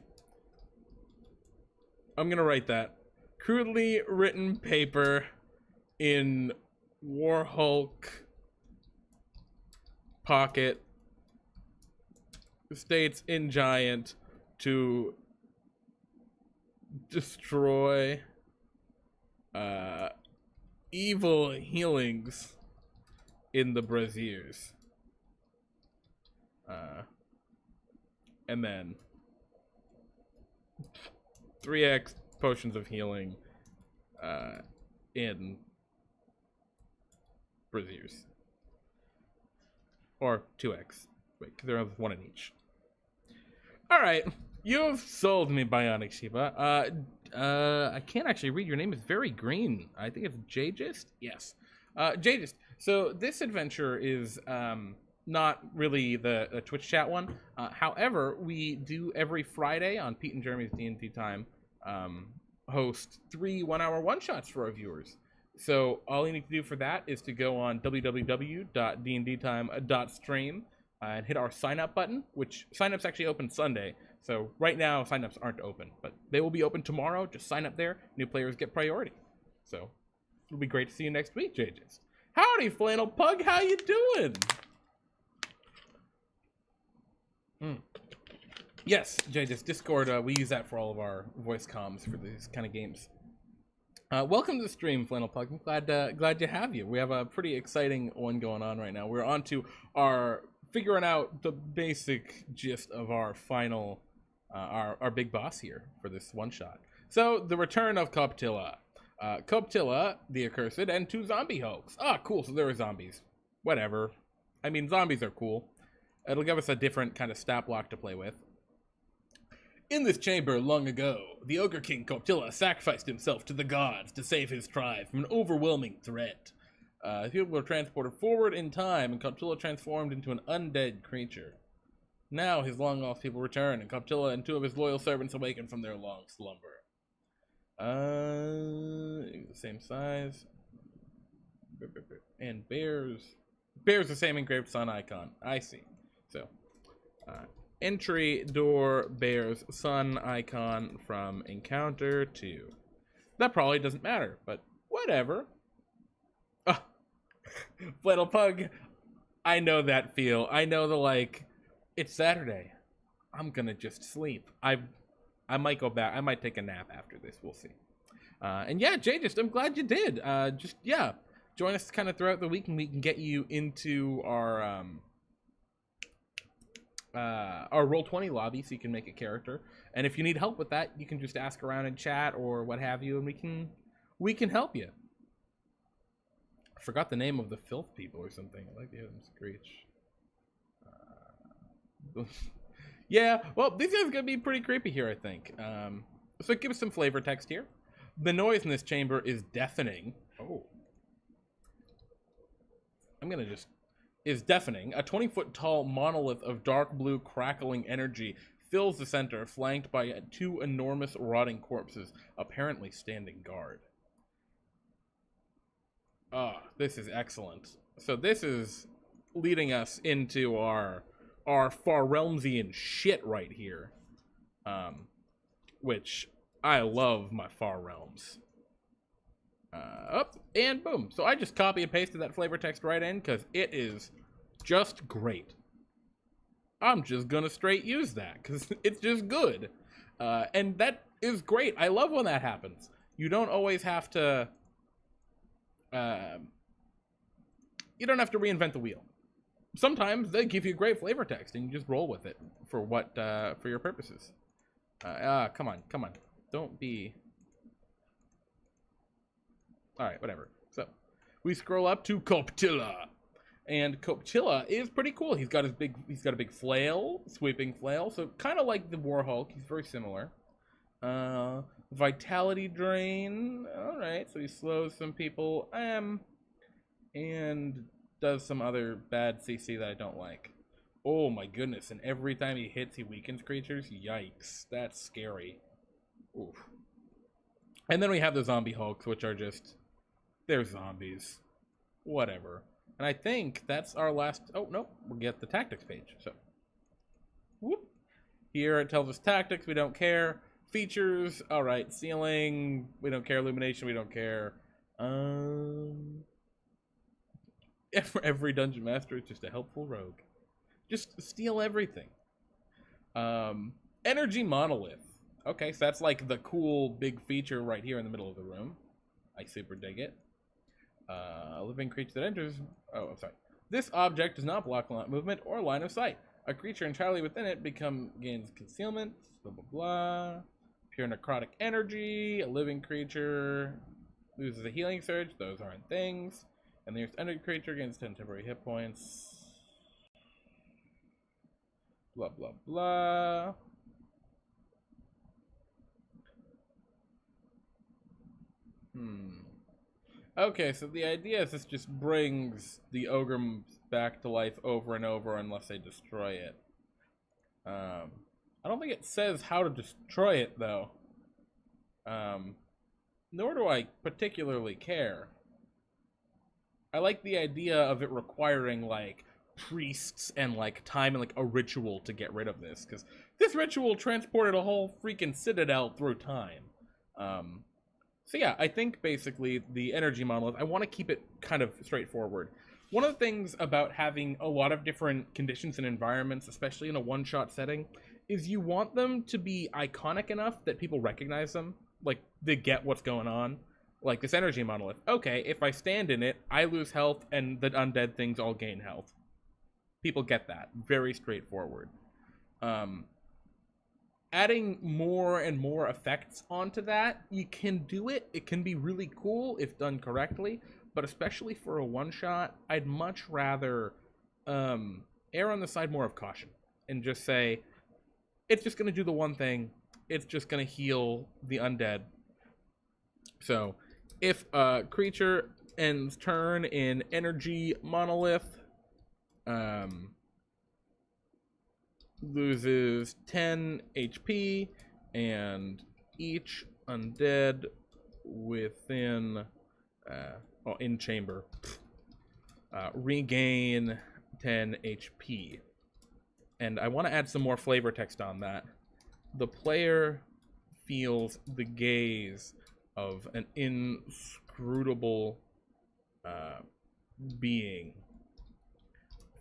I'm gonna write that. Crudely written paper in Warhulk pocket states in giant to destroy evil healings in the braziers. And then 3x potions of healing in braziers. Or 2x. Wait, because there are one in each. Alright. You've sold me, Bionic Shiba. I can't actually read. Your name is very green. I think it's Jgist? Yes. Jgist. So this adventure is not really the Twitch chat one. However, we do every Friday on Pete and Jeremy's DnDTime host 3 one-hour one-shots for our viewers. So all you need to do for that is to go on www.dndtime.stream and hit our sign-up button, which sign-ups actually open Sunday. So right now, sign-ups aren't open, but they will be open tomorrow. Just sign up there. New players get priority. So it'll be great to see you next week, JJs. Howdy, Flannel Pug. How you doing? Yes, JJs. Discord, we use that for all of our voice comms for these kind of games. Welcome to the stream, Flannel Pug. I'm glad to have you. We have a pretty exciting one going on right now. We're on to our figuring out the basic gist of our final, our big boss here for this one shot. So the return of Koptila, Koptila the Accursed, and 2 zombie hulks. Ah, cool. So there are zombies. Whatever. I mean, zombies are cool. It'll give us a different kind of stat block to play with. In this chamber long ago, the Ogre King Koptila sacrificed himself to the gods to save his tribe from an overwhelming threat. People were transported forward in time, and Koptila transformed into an undead creature. Now his long-lost people return, and Koptila and 2 of his loyal servants awaken from their long slumber. Same size. And bears. Bears the same engraved sun icon. I see. So, entry door bears sun icon from encounter 2. That probably doesn't matter, but whatever. Oh, Flannel Pug, I know that feel. I know the like, it's Saturday. I'm gonna just sleep. I might go back. I might take a nap after this. We'll see. And yeah, Jay, I'm glad you did. Yeah, join us kind of throughout the week, and we can get you into our Roll20 lobby, so you can make a character. And if you need help with that, you can just ask around in chat or what have you, and we can help you. I forgot the name of the filth people or something. I like to hear them screech. Yeah, well, these guys are gonna be pretty creepy here, I think. So give us some flavor text here. The noise in this chamber is deafening. Oh. Is deafening. A 20-foot tall monolith of dark blue crackling energy fills the center, flanked by 2 enormous rotting corpses, apparently standing guard. Ah, this is excellent. So this is leading us into our Far Realmsian shit right here. Which I love my Far Realms. Up and boom. So I just copy and pasted that flavor text right in because it is just great. I'm just gonna straight use that because it's just good. And that is great. I love when that happens. You don't always have to you don't have to reinvent the wheel. Sometimes they give you great flavor text and you just roll with it for what for your purposes. Come on. Don't be. Alright, whatever. So, we scroll up to Koptila. And Koptila is pretty cool. He's got a big flail, sweeping flail. So, kind of like the War Hulk. He's very similar. Vitality drain. Alright, so he slows some people. And does some other bad CC that I don't like. Oh my goodness, and every time he hits, he weakens creatures? Yikes, that's scary. Oof. And then we have the zombie hulks, which are just... they're zombies. Whatever. And I think that's our last... oh, no, we'll get the tactics page. So, whoop. Here it tells us tactics, we don't care. Features, alright. Ceiling, we don't care. Illumination, we don't care. Every dungeon master is just a helpful rogue. Just steal everything. Energy monolith. Okay, so that's like the cool big feature right here in the middle of the room. I super dig it. A living creature that enters... oh, I'm sorry. This object does not block movement or line of sight. A creature entirely within it gains concealment. Blah, blah, blah. Pure necrotic energy. A living creature loses a healing surge. Those aren't things. And the nearest energy creature gains 10 temporary hit points. Blah, blah, blah. Okay, so the idea is this just brings the ogre back to life over and over unless they destroy it. I don't think it says how to destroy it, though. Nor do I particularly care. I like the idea of it requiring, like, priests and, like, time and, like, a ritual to get rid of this. Because this ritual transported a whole freaking citadel through time. So yeah, I think basically the energy monolith, I want to keep it kind of straightforward. One of the things about having a lot of different conditions and environments, especially in a one-shot setting, is you want them to be iconic enough that people recognize them. Like, they get what's going on. Like this energy monolith. Okay, if I stand in it, I lose health and the undead things all gain health. People get that. Very straightforward. Adding more and more effects onto that, you can do it. It can be really cool if done correctly, but especially for a one-shot, I'd much rather err on the side more of caution and just say, it's just going to do the one thing. It's just going to heal the undead. So, if a creature ends turn in energy monolith, loses 10 HP, and each undead within, in chamber, regain 10 HP. And I want to add some more flavor text on that. The player feels the gaze of an inscrutable being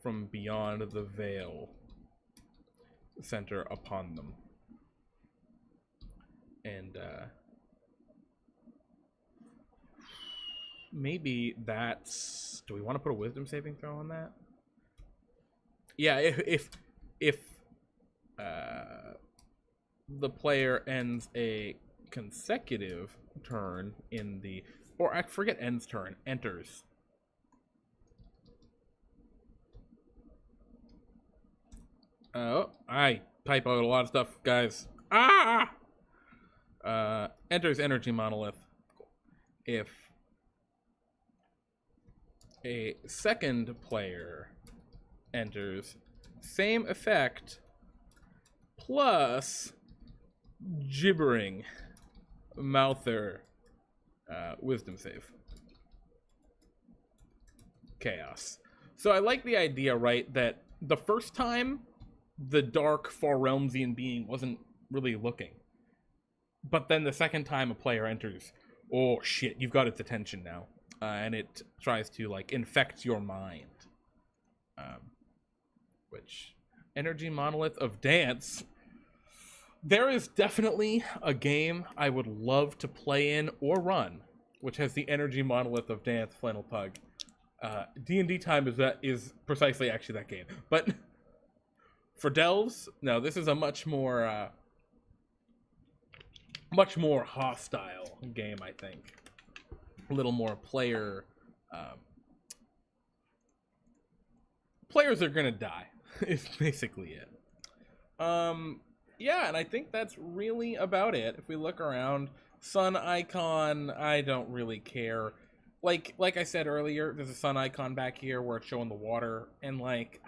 from beyond the veil center upon them. And maybe that's... Do we want to put a wisdom saving throw on that? Yeah, if the player ends a consecutive turn in the... Or I forget ends turn. Enters. Oh, I type out a lot of stuff, guys. Enters energy monolith. If a second player enters, same effect, plus gibbering mouther wisdom save. Chaos. So I like the idea, right, that the first time the dark Far Realmsian being wasn't really looking. But then the second time a player enters, oh shit, you've got its attention now. And it tries to, like, infect your mind. Which, Energy Monolith of Dance. There is definitely a game I would love to play in or run, which has the Energy Monolith of Dance Flannel Pug. DnDTime is precisely actually that game. But for Delves, no, this is a much more hostile game, I think. A little more player... players are gonna die, is basically it. Yeah, and I think that's really about it. If we look around, sun icon, I don't really care. Like I said earlier, there's a sun icon back here where it's showing the water, and like,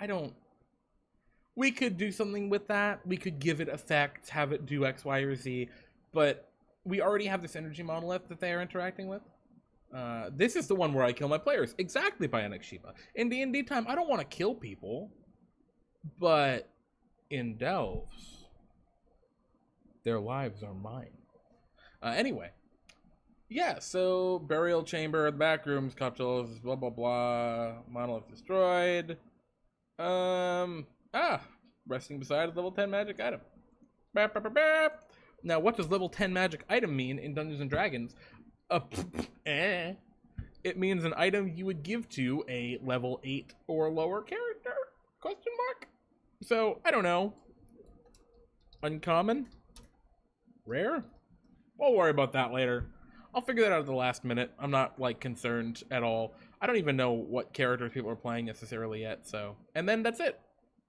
we could do something with that. We could give it effects, have it do X, Y, or Z, but we already have this energy monolith that they are interacting with. This is the one where I kill my players. Exactly, Bionic Shiba. In DnDTime, I don't want to kill people, but in Delves, their lives are mine. Anyway. Yeah, so burial chamber, the back rooms, Koptilas, blah blah blah, monolith destroyed. Resting beside a level 10 magic item. Bap, bap, bap, bap. Now, what does level 10 magic item mean in Dungeons and Dragons? It means an item you would give to a level 8 or lower character? Question mark. So, I don't know. Uncommon? Rare? We'll worry about that later. I'll figure that out at the last minute. I'm not, like, concerned at all. I don't even know what characters people are playing necessarily yet, so... And then that's it.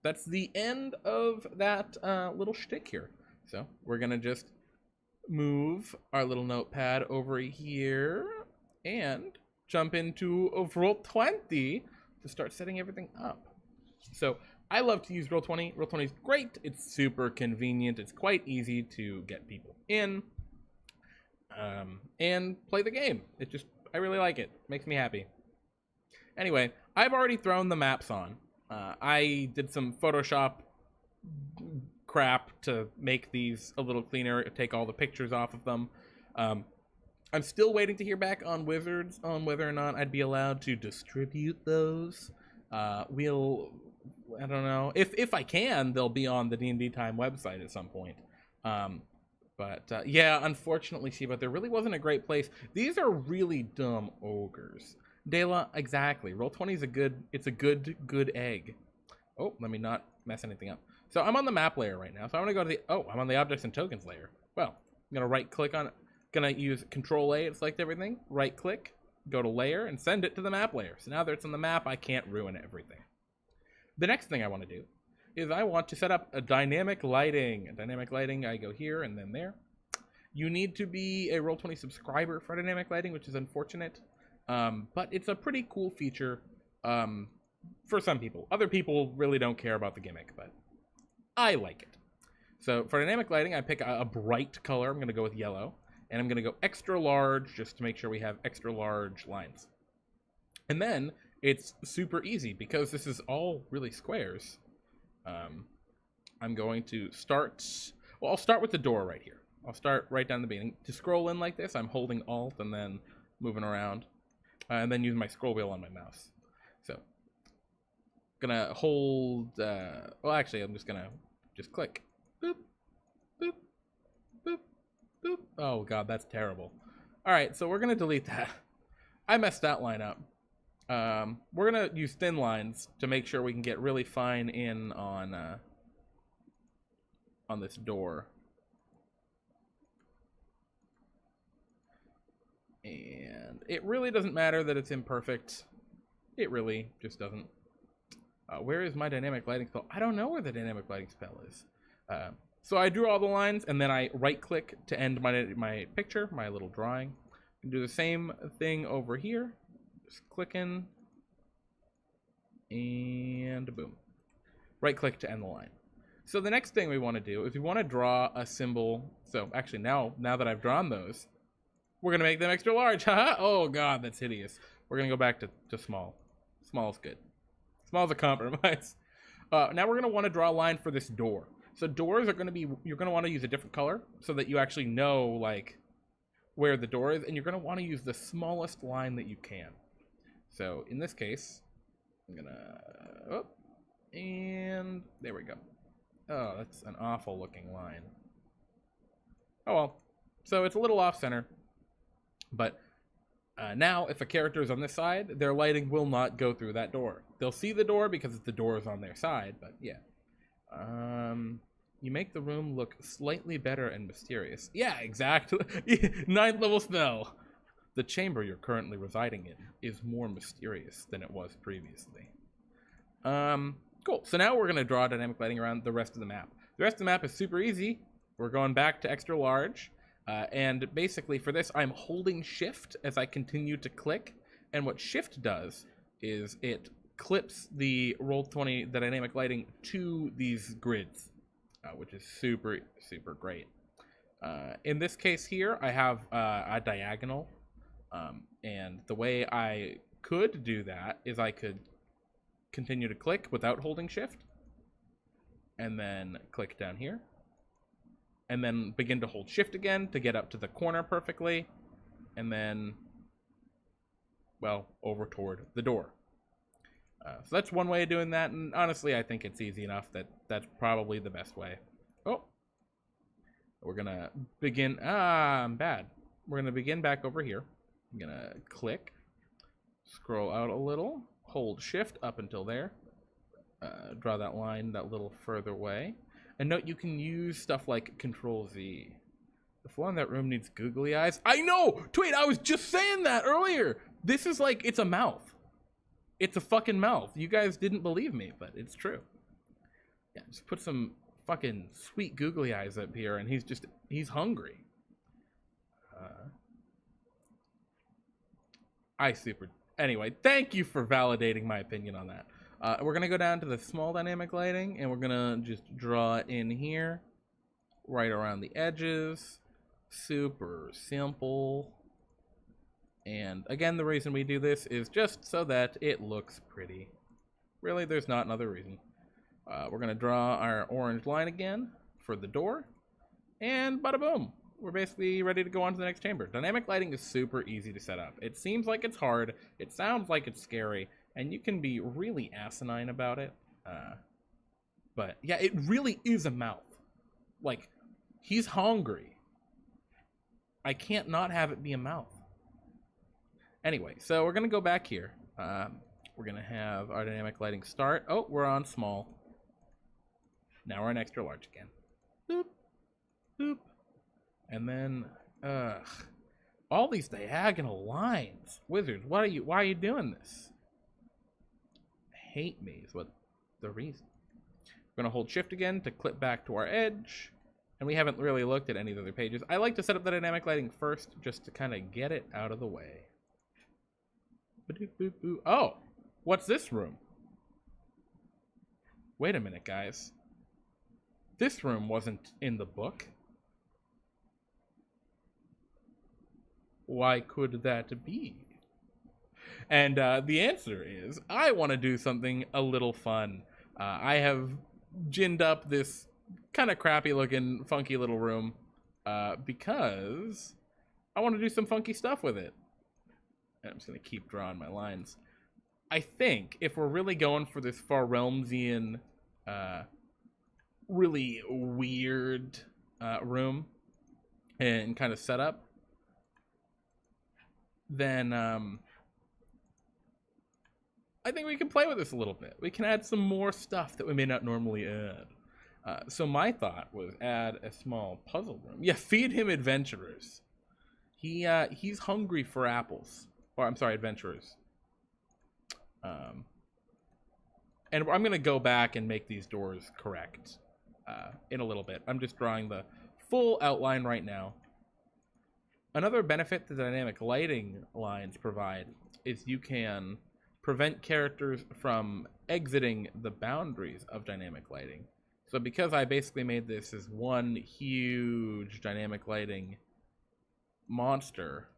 That's the end of that little shtick here. So, we're gonna just move our little notepad over here and jump into Roll20 to start setting everything up. So, I love to use Roll20. Roll20 is great. It's super convenient. It's quite easy to get people in. And play the game. I really like it. Makes me happy. Anyway, I've already thrown the maps on. I did some Photoshop crap to make these a little cleaner, take all the pictures off of them. I'm still waiting to hear back on Wizards on whether or not I'd be allowed to distribute those. I don't know. If I can, they'll be on the DnDTime website at some point. But yeah, unfortunately, Shiba, there really wasn't a great place. These are really dumb ogres. Dela, exactly. Roll20 is a good egg. Oh, let me not mess anything up. So I'm on the map layer right now. So I'm gonna go to I'm on the objects and tokens layer. Well, I'm gonna right click on it. Gonna use Control A to select everything. Right click, go to layer, and send it to the map layer. So now that it's on the map, I can't ruin everything. The next thing I want to do is I want to set up a dynamic lighting. Dynamic lighting, I go here and then there. You need to be a Roll20 subscriber for dynamic lighting, which is unfortunate. But it's a pretty cool feature for some people. Other people really don't care about the gimmick, but I like it. So for dynamic lighting, I pick a bright color. I'm going to go with yellow. And I'm going to go extra large just to make sure we have extra large lines. And then it's super easy because this is all really squares. I'm going to start... Well, I'll start with the door right here. I'll start right down the beginning. To scroll in like this, I'm holding Alt and then moving around. And then using my scroll wheel on my mouse. So, gonna hold... well, actually, I'm just gonna click. Boop, boop, boop, boop. Oh, God, that's terrible. All right, so we're gonna delete that. I messed that line up. We're gonna use thin lines to make sure we can get really fine in on this door. And it really doesn't matter that it's imperfect. It really just doesn't. Where is my dynamic lighting spell? I don't know where the dynamic lighting spell is. So I drew all the lines, and then I right-click to end my picture, my little drawing. And do the same thing over here. Just clicking, and boom. Right-click to end the line. So the next thing we want to do is we want to draw a symbol. So actually, now that I've drawn those, we're going to make them extra large. Haha! Oh, God, that's hideous. We're going to go back to small. Small is good. Small is a compromise. Now we're going to want to draw a line for this door. So doors are going to be, you're going to want to use a different color so that you actually know, like, where the door is. And you're going to want to use the smallest line that you can. So in this case, I'm going to, oh, and there we go. Oh, that's an awful looking line. Oh, well. So it's a little off center. But now, if a character is on this side, their lighting will not go through that door. They'll see the door because the door is on their side, but yeah. You make the room look slightly better and mysterious. Yeah, exactly. 9th level spell. The chamber you're currently residing in is more mysterious than it was previously. Cool. So now we're going to draw dynamic lighting around the rest of the map. The rest of the map is super easy. We're going back to extra large. And basically for this, I'm holding shift as I continue to click. And what shift does is it clips the Roll20, the dynamic lighting, to these grids, which is super, super great. In this case here, I have a diagonal. And the way I could do that is I could continue to click without holding shift. And then click down here. And then begin to hold shift again to get up to the corner perfectly. And then, well, over toward the door. So that's one way of doing that. And honestly, I think it's easy enough that that's probably the best way. Oh. We're going to begin. I'm bad. We're going to begin back over here. I'm going to click. Scroll out a little. Hold shift up until there. Draw that line that little further away. And note you can use stuff like Control-Z. The floor in that room needs googly eyes. I know! Tweet, I was just saying that earlier! This is like, it's a mouth. It's a fucking mouth. You guys didn't believe me, but it's true. Yeah, just put some fucking sweet googly eyes up here, and he's hungry. Anyway, thank you for validating my opinion on that. We're going to go down to the small dynamic lighting, and we're going to just draw it in here, right around the edges. Super simple. And again, the reason we do this is just so that it looks pretty. Really, there's not another reason. We're going to draw our orange line again for the door, and bada boom. We're basically ready to go on to the next chamber. Dynamic lighting is super easy to set up. It seems like it's hard. It sounds like it's scary. And you can be really asinine about it. But yeah, it really is a mouth. Like, he's hungry. I can't not have it be a mouth. Anyway, so we're going to go back here. We're going to have our dynamic lighting start. Oh, we're on small. Now we're on extra large again. Boop, boop. And then, all these diagonal lines. Wizards, why are you doing this? Hate me is what the reason. We're going to hold shift again to clip back to our edge. And we haven't really looked at any of the other pages. I like to set up the dynamic lighting first just to kind of get it out of the way. Oh, what's this room? Wait a minute, guys. This room wasn't in the book. Why could that be? And the answer is, I want to do something a little fun. I have ginned up this kind of crappy looking, funky little room because I want to do some funky stuff with it. And I'm just going to keep drawing my lines. I think if we're really going for this Far Realmsian, really weird room and kind of setup, then I think we can play with this a little bit. We can add some more stuff that we may not normally add. So my thought was add a small puzzle room. Yeah, feed him adventurers. He's hungry for apples. Or I'm sorry, adventurers. And I'm going to go back and make these doors correct in a little bit. I'm just drawing the full outline right now. Another benefit the dynamic lighting lines provide is you can prevent characters from exiting the boundaries of dynamic lighting. So because I basically made this as one huge dynamic lighting monster,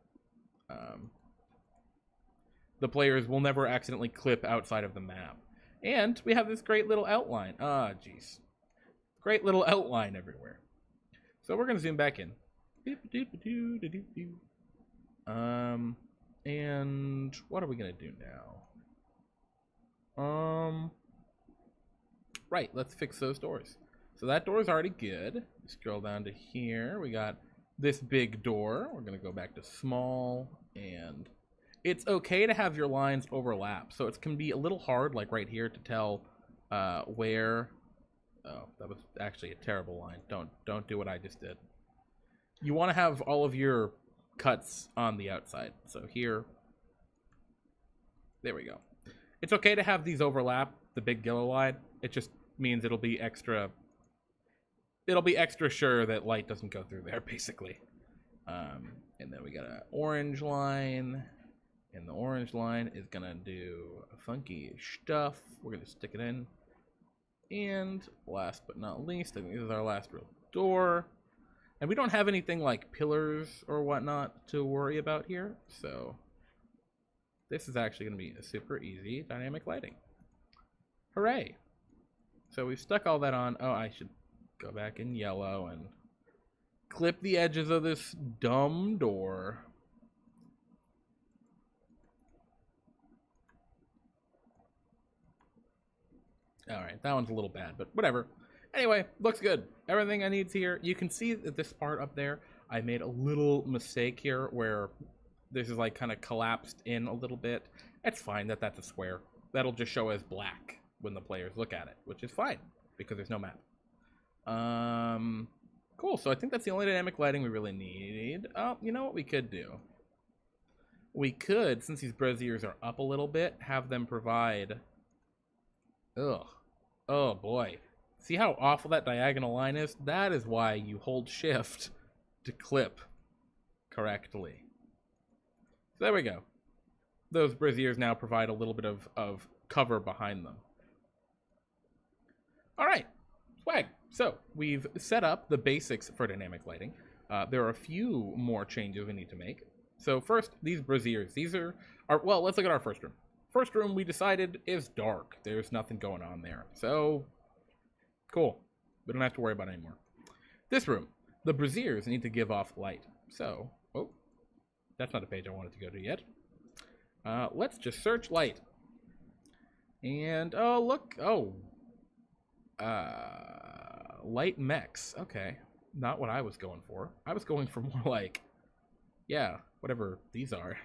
the players will never accidentally clip outside of the map. And we have this great little outline. Ah, jeez. Great little outline everywhere. So we're going to zoom back in. And what are we going to do now? Right, let's fix those doors. So that door is already good. Scroll down to here. We got this big door. We're going to go back to small, and it's okay to have your lines overlap. So it can be a little hard, like right here, to tell where. Oh, that was actually a terrible line. Don't do what I just did. You want to have all of your cuts on the outside. So here, there we go. It's okay to have these overlap, the big yellow line. It just means it'll be extra sure that light doesn't go through there, basically. And then we got an orange line, and the orange line is gonna do funky stuff. We're gonna stick it in. And last but not least, I think this is our last real door. And we don't have anything like pillars or whatnot to worry about here, so this is actually going to be a super easy dynamic lighting. Hooray! So we've stuck all that on. Oh, I should go back in yellow and clip the edges of this dumb door. Alright, that one's a little bad, but whatever. Anyway, looks good. Everything I need's here. You can see that this part up there, I made a little mistake here where this is like kind of collapsed in a little bit. It's fine that that's a square. That'll just show as black when the players look at it, which is fine because there's no map. Cool, so I think that's the only dynamic lighting we really need. Oh, you know what we could do? We could, since these braziers are up a little bit, have them provide... Ugh. Oh boy. See how awful that diagonal line is? That is why you hold shift to clip correctly. So there we go. Those braziers now provide a little bit of cover behind them. Alright, swag. So we've set up the basics for dynamic lighting. There are a few more changes we need to make. So first, these braziers. These are well, let's look at our first room. First room we decided is dark. There's nothing going on there. So, cool. We don't have to worry about it anymore. This room, the braziers need to give off light. So, oh, that's not a page I wanted to go to yet. Let's just search light. And, oh, look. Oh. Light mechs. Okay. Not what I was going for. I was going for more like Yeah, whatever these are.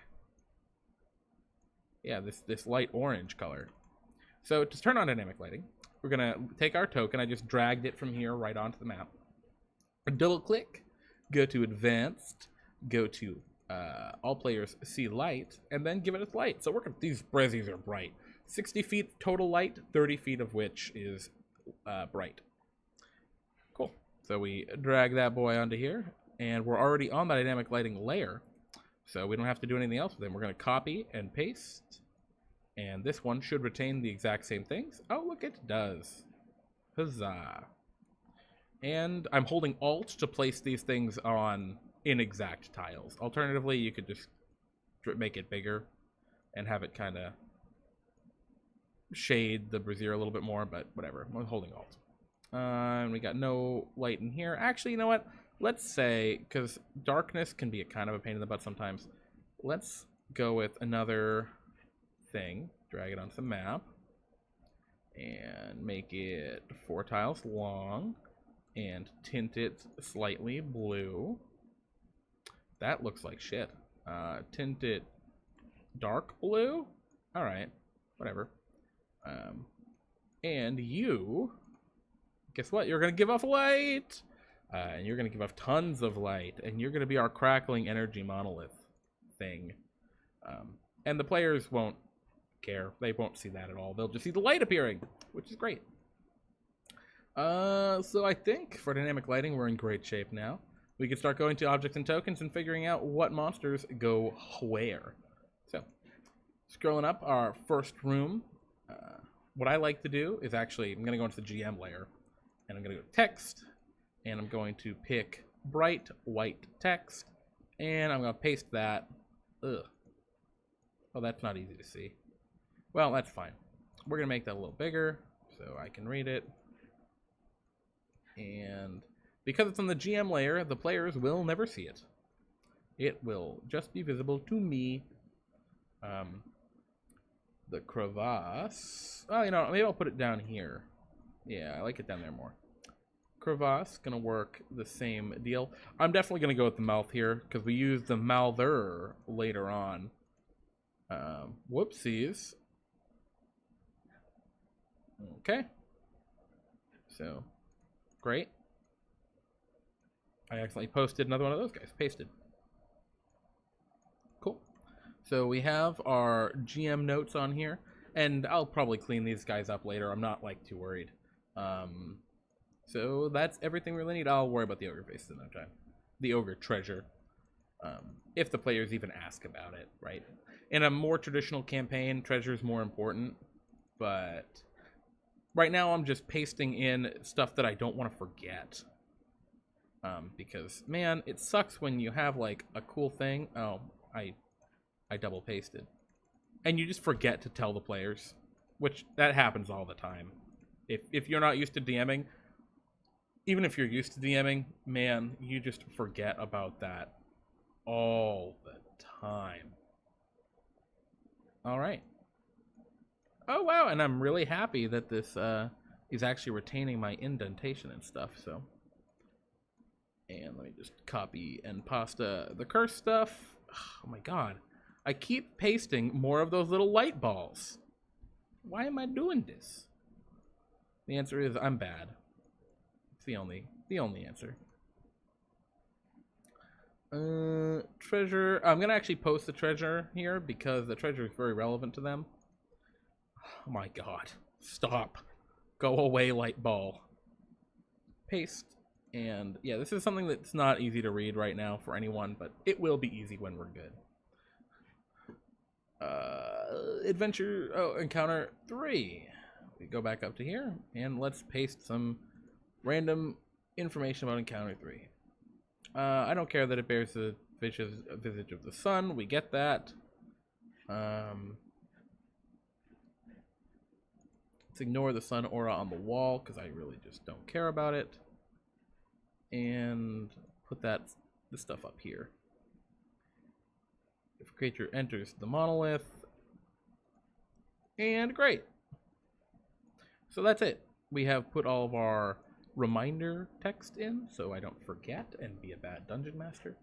Yeah, this light orange color. So to turn on dynamic lighting, we're gonna take our token. I just dragged it from here right onto the map. Double click, go to advanced, go to all players see light, and then give it its light. So these brezzies are bright. 60 feet total light, 30 feet of which is bright. Cool. So we drag that boy onto here, and we're already on the dynamic lighting layer, so we don't have to do anything else with them. We're going to copy and paste, and this one should retain the exact same things. Oh, look, it does. Huzzah. And I'm holding Alt to place these things on inexact tiles. Alternatively, you could just make it bigger and have it kind of shade the brazier a little bit more, but whatever. I'm holding Alt. And we got no light in here. Actually, you know what? Let's say, because darkness can be a kind of a pain in the butt sometimes, let's go with another thing. Drag it onto the map and make it 4 tiles long and tint it slightly blue. That looks like shit. Tint it dark blue? Alright, whatever. And you, guess what? You're going to give off light! And you're going to give off tons of light. And you're going to be our crackling energy monolith thing. And the players won't care. They won't see that at all. They'll just see the light appearing, which is great. So I think for dynamic lighting, we're in great shape now. We can start going to objects and tokens and figuring out what monsters go where. So, scrolling up our first room, what I like to do is actually, I'm going to go into the GM layer, and I'm going to go to text, and I'm going to pick bright white text, and I'm going to paste that. Ugh. Oh, that's not easy to see. Well, that's fine. We're going to make that a little bigger so I can read it. And because it's on the GM layer, the players will never see it. It will just be visible to me. The crevasse. Oh, you know, maybe I'll put it down here. Yeah, I like it down there more. Crevasse, gonna work the same deal. I'm definitely gonna go with the mouth here because we use the mouther later on. Whoopsies. Okay. So, great. I accidentally posted another one of those guys. Pasted. Cool. So we have our GM notes on here, and I'll probably clean these guys up later. I'm not like too worried. So that's everything we really need. I'll worry about the ogre face in no time. The ogre treasure. If the players even ask about it, right? In a more traditional campaign, treasure is more important, but right now I'm just pasting in stuff that I don't want to forget. Because, man, it sucks when you have, like, a cool thing. Oh, I double pasted. And you just forget to tell the players, which that happens all the time. If you're not used to DMing, even if you're used to DMing, man, you just forget about that all the time. All right. Oh, wow, and I'm really happy that this is actually retaining my indentation and stuff, so. And let me just copy and pasta the curse stuff. Oh my god. I keep pasting more of those little light balls. Why am I doing this? The answer is I'm bad. It's the only answer. Treasure. I'm going to actually post the treasure here because the treasure is very relevant to them. Oh my god. Stop. Go away, light ball. Paste. And yeah, this is something that's not easy to read right now for anyone, but it will be easy when we're good. Encounter 3. We go back up to here, and let's paste some random information about Encounter 3. I don't care that it bears the visage of the sun. We get that. Let's ignore the sun aura on the wall, because I really just don't care about it. And put this stuff up here. If a creature enters the monolith. And great. So that's it. We have put all of our reminder text in, so I don't forget and be a bad dungeon master.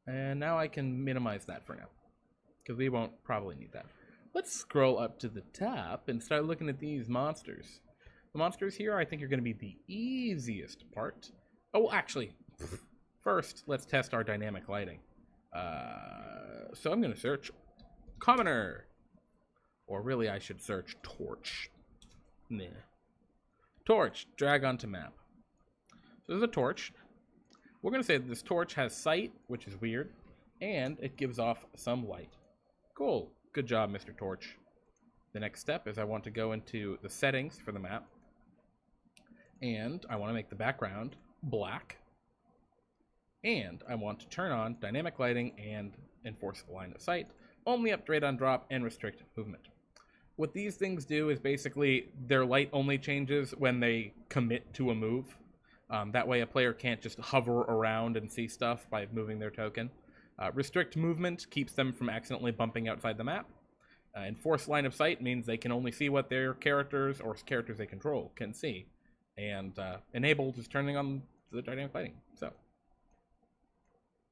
And now I can minimize that for now, because we won't probably need that. Let's scroll up to the top and start looking at these monsters. The monsters here, I think, are going to be the easiest part. Oh, well, actually, first, let's test our dynamic lighting. So I'm going to search Commoner. Or really, I should search Torch. Nah. Torch, drag onto map. So there's a torch. We're going to say that this torch has sight, which is weird, and it gives off some light. Cool. Good job, Mr. Torch. The next step is I want to go into the settings for the map, and I want to make the background black, and I want to turn on dynamic lighting and enforce line of sight, only upgrade on drop, and restrict movement. What these things do is basically their light only changes when they commit to a move. That way a player can't just hover around and see stuff by moving their token. Restrict movement keeps them from accidentally bumping outside the map. Enforce line of sight means they can only see what their characters or characters they control can see. And enable is turning on the dynamic lighting. So,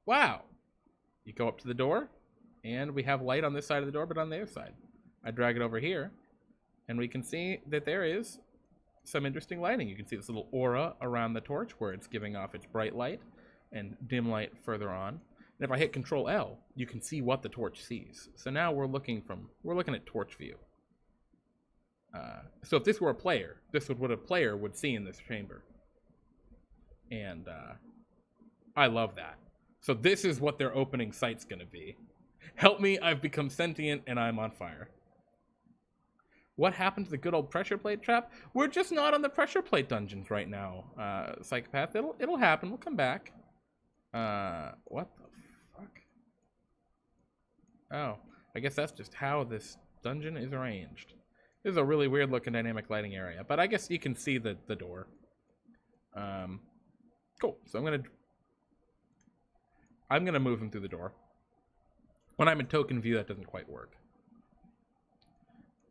wow! You go up to the door, and we have light on this side of the door, but on the other side. I drag it over here, and we can see that there is some interesting lighting. You can see this little aura around the torch where it's giving off its bright light and dim light further on. And if I hit Control L, you can see what the torch sees. So now we're looking at torch view. So if this were a player, this is what a player would see in this chamber. And I love that. So this is what their opening sight's going to be. Help me, I've become sentient and I'm on fire. What happened to the good old pressure plate trap? We're just not on the pressure plate dungeons right now, Psychopath. It'll happen. We'll come back. What the fuck? Oh, I guess that's just how this dungeon is arranged. This is a really weird looking dynamic lighting area, but I guess you can see the door. Cool. So I'm gonna move him through the door. When I'm in token view, that doesn't quite work.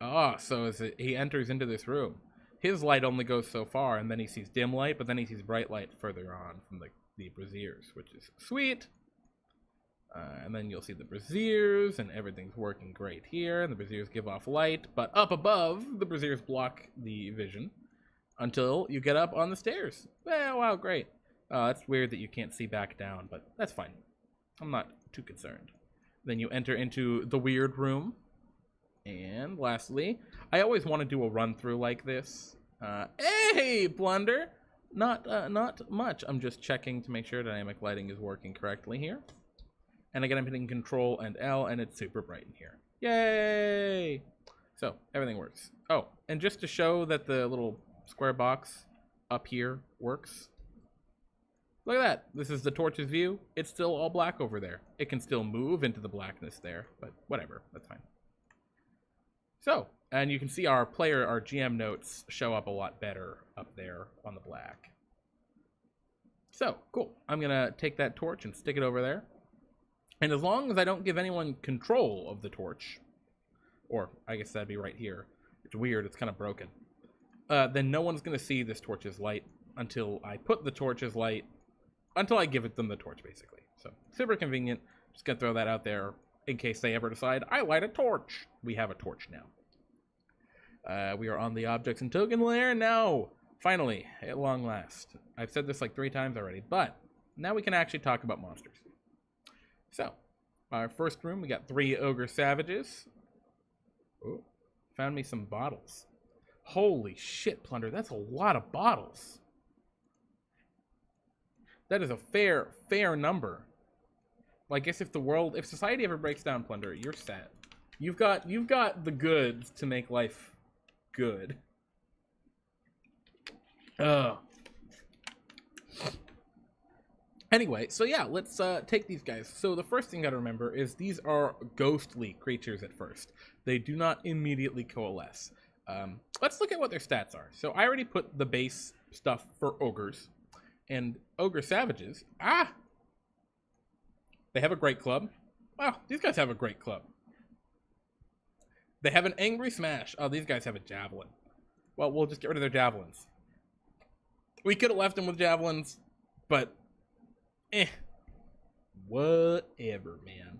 Ah, so as he enters into this room, his light only goes so far, and then he sees dim light, but then he sees bright light further on from the braziers, which is sweet. And then you'll see the braziers, and everything's working great here, and the braziers give off light, but up above, the braziers block the vision until you get up on the stairs. Wow, great. That's weird that you can't see back down, but that's fine. I'm not too concerned. Then you enter into the weird room. And lastly, I always want to do a run-through like this. Hey, Blunder! Not much. I'm just checking to make sure dynamic lighting is working correctly here. And again, I'm hitting Control and L, and it's super bright in here. Yay! So, everything works. Oh, and just to show that the little square box up here works, look at that. This is the torch's view. It's still all black over there. It can still move into the blackness there, but whatever. That's fine. So, and you can see our GM notes show up a lot better up there on the black. So, cool. I'm going to take that torch and stick it over there. And as long as I don't give anyone control of the torch, or I guess that'd be right here. It's weird. It's kind of broken. Then no one's going to see this torch's light until I put the torch's light, until I give them the torch, basically. So, super convenient. Just going to throw that out there in case they ever decide, I light a torch. We have a torch now. We are on the objects and token layer now. Finally, at long last. I've said this like 3 times already, but now we can actually talk about monsters. So, our first room, we got 3 ogre savages. Oh, found me some bottles. Holy shit, Plunder, that's a lot of bottles. That is a fair number. Well, I guess if society ever breaks down, Plunder, you're set. You've got the goods to make life good. Anyway, so yeah, let's take these guys. So the first thing you gotta remember is these are ghostly creatures at first. They do not immediately coalesce. Let's look at what their stats are. So I already put the base stuff for ogres. And ogre savages, they have a great club. Wow, these guys have a great club. They have an angry smash. Oh, these guys have a javelin. Well, we'll just get rid of their javelins. We could have left them with javelins, but Whatever, man.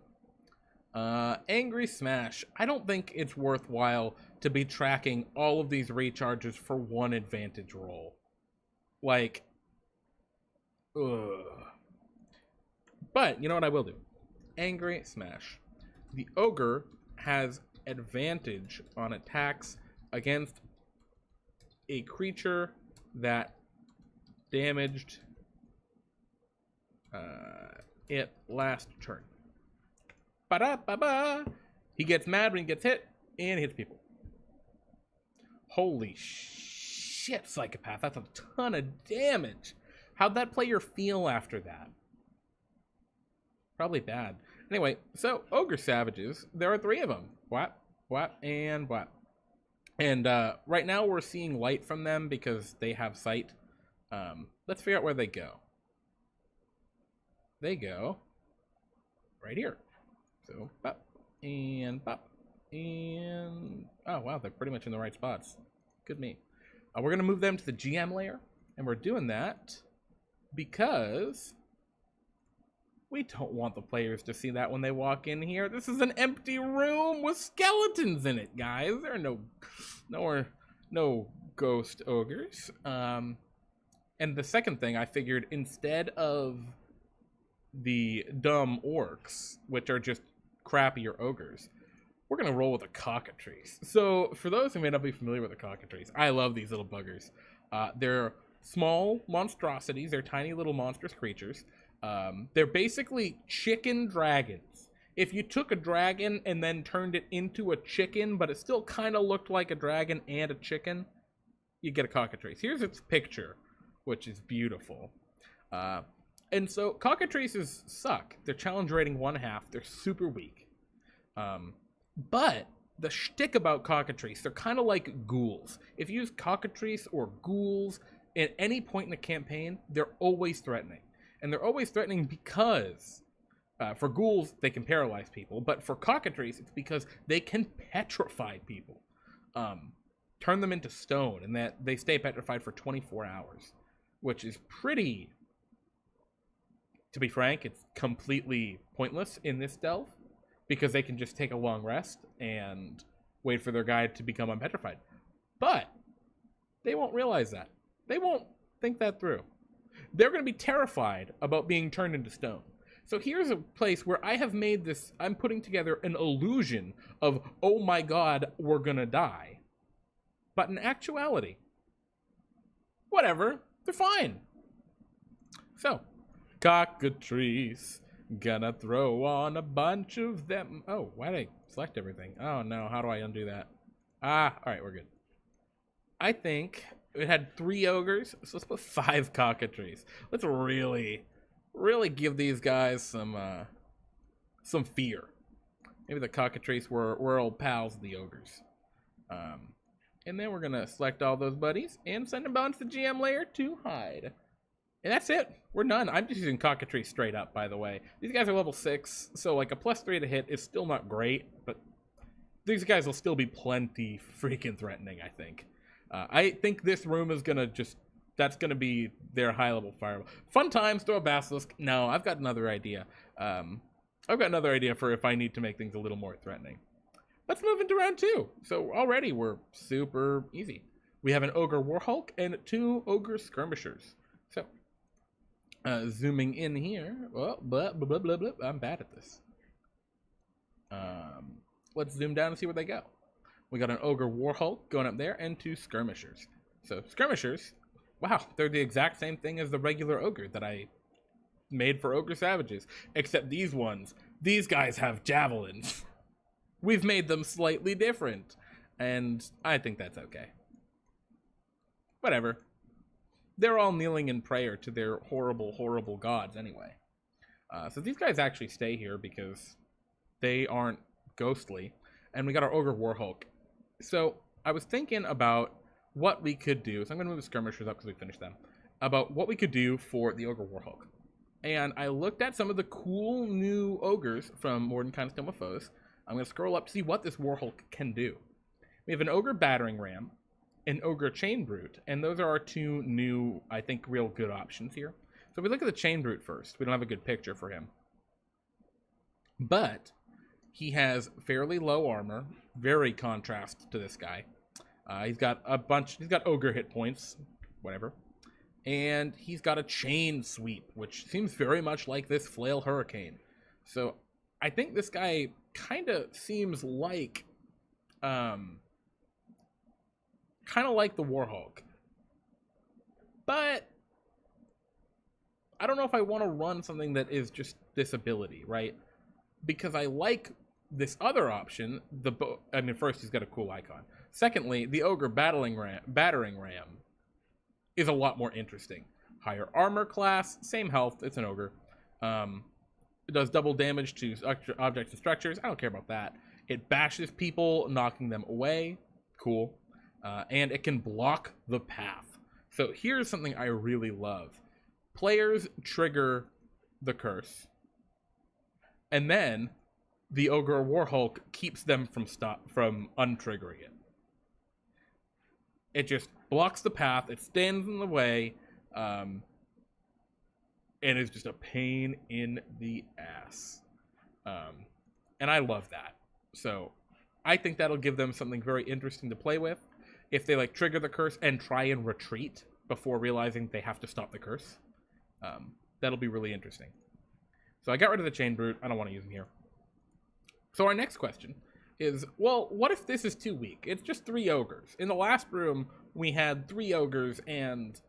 Angry Smash. I don't think it's worthwhile to be tracking all of these recharges for one advantage roll. Like, ugh. But, you know what I will do? Angry Smash. The Ogre has advantage on attacks against a creature that damaged it last turn. Ba-da-ba-ba! He gets mad when he gets hit, and hits people. Holy shit, Psychopath. That's a ton of damage. How'd that player feel after that? Probably bad. Anyway, so Ogre Savages, there are 3 of them. Whap, whap, and whap. And right now we're seeing light from them because they have sight. Let's figure out where they go. They go right here. So, pop, and pop, and... Oh, wow, they're pretty much in the right spots. Good me. We're going to move them to the GM layer, and we're doing that because we don't want the players to see that when they walk in here. This is an empty room with skeletons in it, guys. There are no ghost ogres. And the second thing, I figured instead of the dumb orcs, which are just crappier ogres, we're going to roll with a cockatrice. So, for those who may not be familiar with the cockatrice, I love these little buggers. They're small monstrosities. They're tiny little monstrous creatures. They're basically chicken dragons. If you took a dragon and then turned it into a chicken, but it still kind of looked like a dragon and a chicken, you get a cockatrice. Here's its picture, which is beautiful. And so cockatrices suck. They're challenge rating 1/2. They're super weak. But the shtick about cockatrice, they're kind of like ghouls. If you use cockatrice or ghouls at any point in the campaign, they're always threatening. And they're always threatening because for ghouls, they can paralyze people. But for cockatrice, it's because they can petrify people. Turn them into stone, and that they stay petrified for 24 hours. Which is pretty... To be frank, it's completely pointless in this delve, because they can just take a long rest and wait for their guy to become unpetrified. But they won't realize that. They won't think that through. They're going to be terrified about being turned into stone. So here's a place where I have made this, I'm putting together an illusion of, oh my god, we're going to die. But in actuality, whatever, they're fine. So, cockatrice, gonna throw on a bunch of them. Oh, why did I select everything? Oh no, how do I undo that? Alright, we're good. I think it had 3 ogres, so let's put 5 cockatrice. Let's really give these guys some fear. Maybe the cockatrice were old pals of the ogres. And then we're gonna select all those buddies and send them down to the GM layer to hide. And that's it. We're done. I'm just using cockatrice straight up, by the way. These guys are level 6, so like a +3 to hit is still not great, but these guys will still be plenty freaking threatening, I think. I think this room is gonna that's gonna be their high-level fireball. Fun times, throw a basilisk. No, I've got another idea. I've got another idea for if I need to make things a little more threatening. Let's move into round 2. So already we're super easy. We have an Ogre Warhulk and 2 Ogre Skirmishers. So, zooming in here. Oh, blah, blah, blah, blah. I'm bad at this. Let's zoom down and see where they go. We got an Ogre Warhulk going up there and 2 Skirmishers. So, Skirmishers, wow, they're the exact same thing as the regular Ogre that I made for Ogre Savages. Except these guys have javelins. We've made them slightly different. And I think that's okay. Whatever. They're all kneeling in prayer to their horrible, horrible gods anyway. So these guys actually stay here because they aren't ghostly. And we got our Ogre Warhulk. So I was thinking about what we could do. So I'm going to move the Skirmishers up because we finished them. About what we could do for the Ogre Warhulk. And I looked at some of the cool new ogres from Mordenkainen's Tome of Foes. I'm going to scroll up to see what this Warhulk can do. We have an Ogre Battering Ram, an Ogre Chain Brute, and those are our 2 new, I think, real good options here. So if we look at the Chain Brute first, we don't have a good picture for him. But he has fairly low armor, very contrast to this guy. He's got ogre hit points, whatever. And he's got a chain sweep, which seems very much like this flail hurricane. So I think this guy kind of seems like, kind of like the Warhawk. But I don't know if I want to run something that is just this ability, right? Because I like this other option. First, he's got a cool icon. Secondly, the Ogre Battering Ram is a lot more interesting. Higher armor class, same health, it's an Ogre. It does double damage to objects and structures. I don't care about that. It bashes people, knocking them away. Cool. And it can block the path. So here's something I really love. Players trigger the curse, and then the Ogre Warhulk keeps them from untriggering it. It just blocks the path, it stands in the way, and is just a pain in the ass. And I love that. So I think that'll give them something very interesting to play with. If they trigger the curse and try and retreat before realizing they have to stop the curse, that'll be really interesting. So I got rid of the Chain Brute. I don't want to use him here. So our next question is, well, what if this is too weak? It's just 3 ogres. In the last room, we had 3 ogres and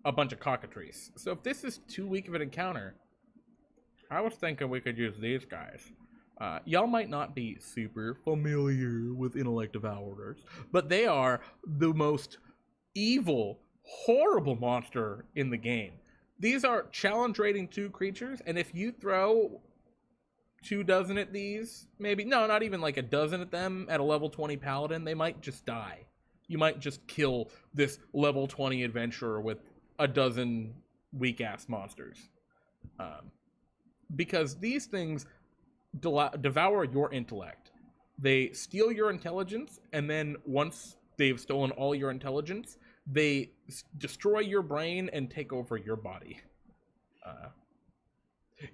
a bunch of cockatrices. So if this is too weak of an encounter, I was thinking we could use these guys. Y'all might not be super familiar with Intellect Devourers, but they are the most evil, horrible monster in the game. These are challenge rating 2 creatures, and if you throw 24 at these, maybe, no, not even a dozen at them at a level 20 paladin, they might just die. You might just kill this level 20 adventurer with a dozen weak-ass monsters. Because these things devour your intellect. They steal your intelligence, and then once they've stolen all your intelligence, they destroy your brain and take over your body.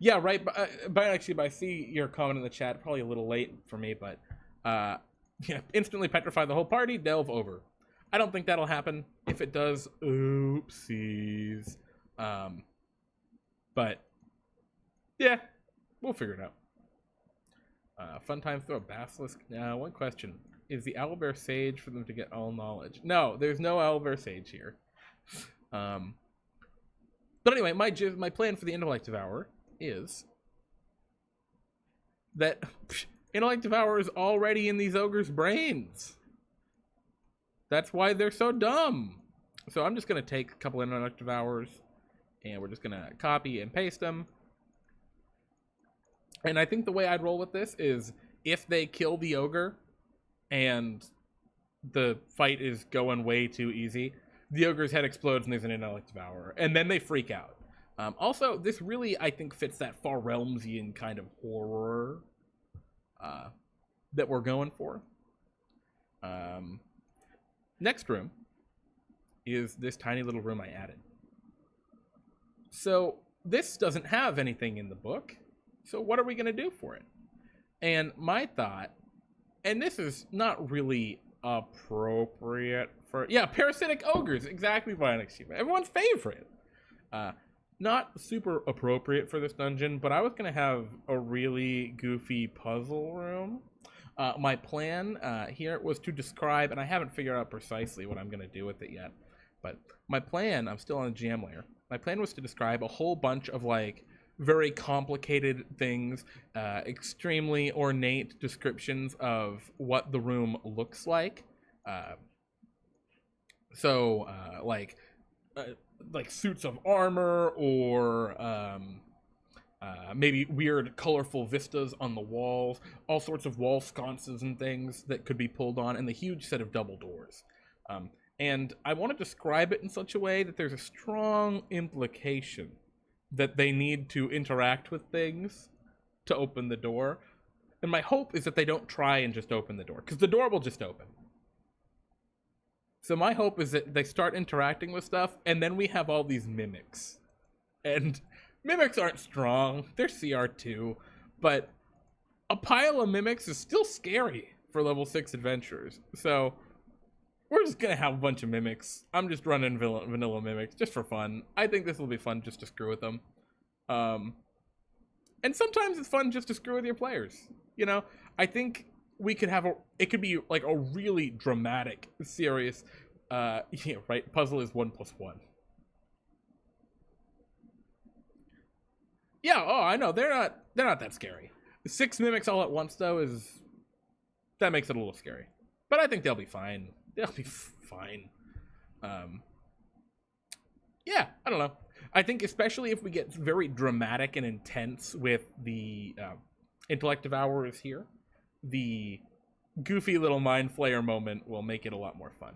Yeah, right. But actually, I see your comment in the chat. Probably a little late for me, but yeah, instantly petrify the whole party. Delve over. I don't think that'll happen. If it does, oopsies. But yeah, we'll figure it out. Fun time throw a basilisk. One question. Is the owlbear sage for them to get all knowledge? No, there's no owlbear sage here. But anyway, my plan for the Intellect Devourer is that Intellect Devourer is already in these ogres' brains. That's why they're so dumb. So I'm just going to take a couple Intellect Devourers, and we're just going to copy and paste them. And I think the way I'd roll with this is if they kill the ogre and the fight is going way too easy, the ogre's head explodes and there's an Intellect Devourer, and then they freak out. Also, this really, I think, fits that Far Realmsian kind of horror that we're going for. Next room is this tiny little room I added. So this doesn't have anything in the book, so what are we going to do for it? And my thought, and this is not really appropriate for, yeah, parasitic ogres, exactly, Bionic Shiva, everyone's favorite. Not super appropriate for this dungeon, but I was going to have a really goofy puzzle room. My plan here was to describe, and I haven't figured out precisely what I'm going to do with it yet, but my plan, I'm still on the GM layer, my plan was to describe a whole bunch of very complicated things, extremely ornate descriptions of what the room looks like. Like suits of armor, or maybe weird colorful vistas on the walls, all sorts of wall sconces and things that could be pulled on, and the huge set of double doors. And I want to describe it in such a way that there's a strong implication that they need to interact with things to open the door. And my hope is that they don't try and just open the door, because the door will just open. So my hope is that they start interacting with stuff, and then we have all these mimics. And mimics aren't strong, they're CR2, but a pile of mimics is still scary for level 6 adventurers. So we're just gonna have a bunch of mimics. I'm just running vanilla mimics just for fun. I think this will be fun just to screw with them. And sometimes it's fun just to screw with your players. You know, I think we could have it could be like a really dramatic, serious, yeah, right? Puzzle is 1+1. Yeah, oh, I know, they're not that scary. 6 mimics all at once, though, that makes it a little scary. But I think they'll be fine. They'll be fine. Yeah, I don't know. I think especially if we get very dramatic and intense with the intellect devourers here, the goofy little mind flayer moment will make it a lot more fun.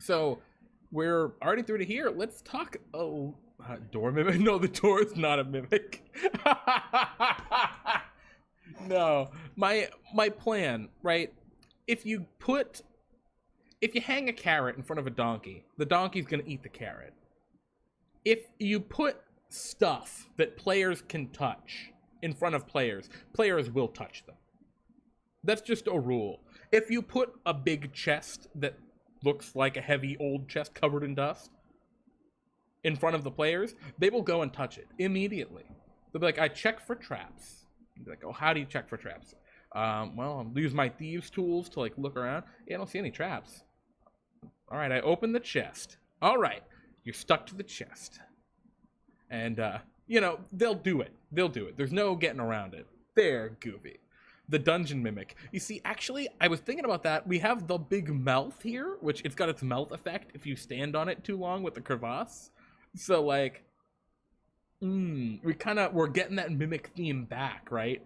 So we're already through to here. Let's talk. Oh, door mimic? No, the door is not a mimic. No, my plan, right? If you hang a carrot in front of a donkey, the donkey's gonna eat the carrot. If you put stuff that players can touch in front of players, players will touch them. That's just a rule. If you put a big chest that looks like a heavy old chest covered in dust in front of the players, they will go and touch it immediately. They'll be like, I check for traps. You'll be like, oh, how do you check for traps? Well, I'll use my thieves tools to like look around. Yeah, I don't see any traps. All right, I open the chest. All right, you're stuck to the chest. And, you know, they'll do it. They'll do it. There's no getting around it. They're goofy. The dungeon mimic. You see, actually, I was thinking about that. We have the big mouth here, which it's got its mouth effect if you stand on it too long with the crevasse. So, like, we're getting that mimic theme back, right?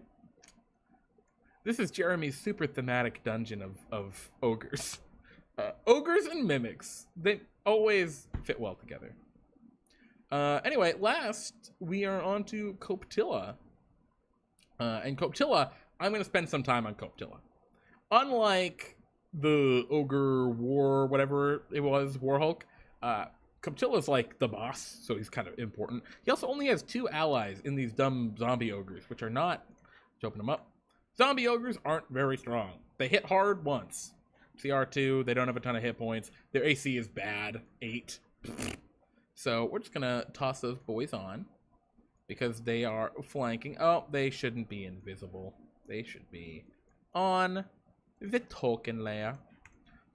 This is Jeremy's super thematic dungeon of ogres. Ogres and mimics. They always fit well together. Anyway, last, we are on to Koptila. And Koptila, I'm going to spend some time on Koptila. Unlike the Ogre War, whatever it was, War Hulk, Koptila's like the boss, so he's kind of important. He also only has 2 allies in these dumb zombie ogres, which are not, let's open them up. Zombie ogres aren't very strong. They hit hard once. CR2, they don't have a ton of hit points. Their AC is bad, 8. So we're just going to toss those boys on because they are flanking. Oh, they shouldn't be invisible. They should be on the token layer.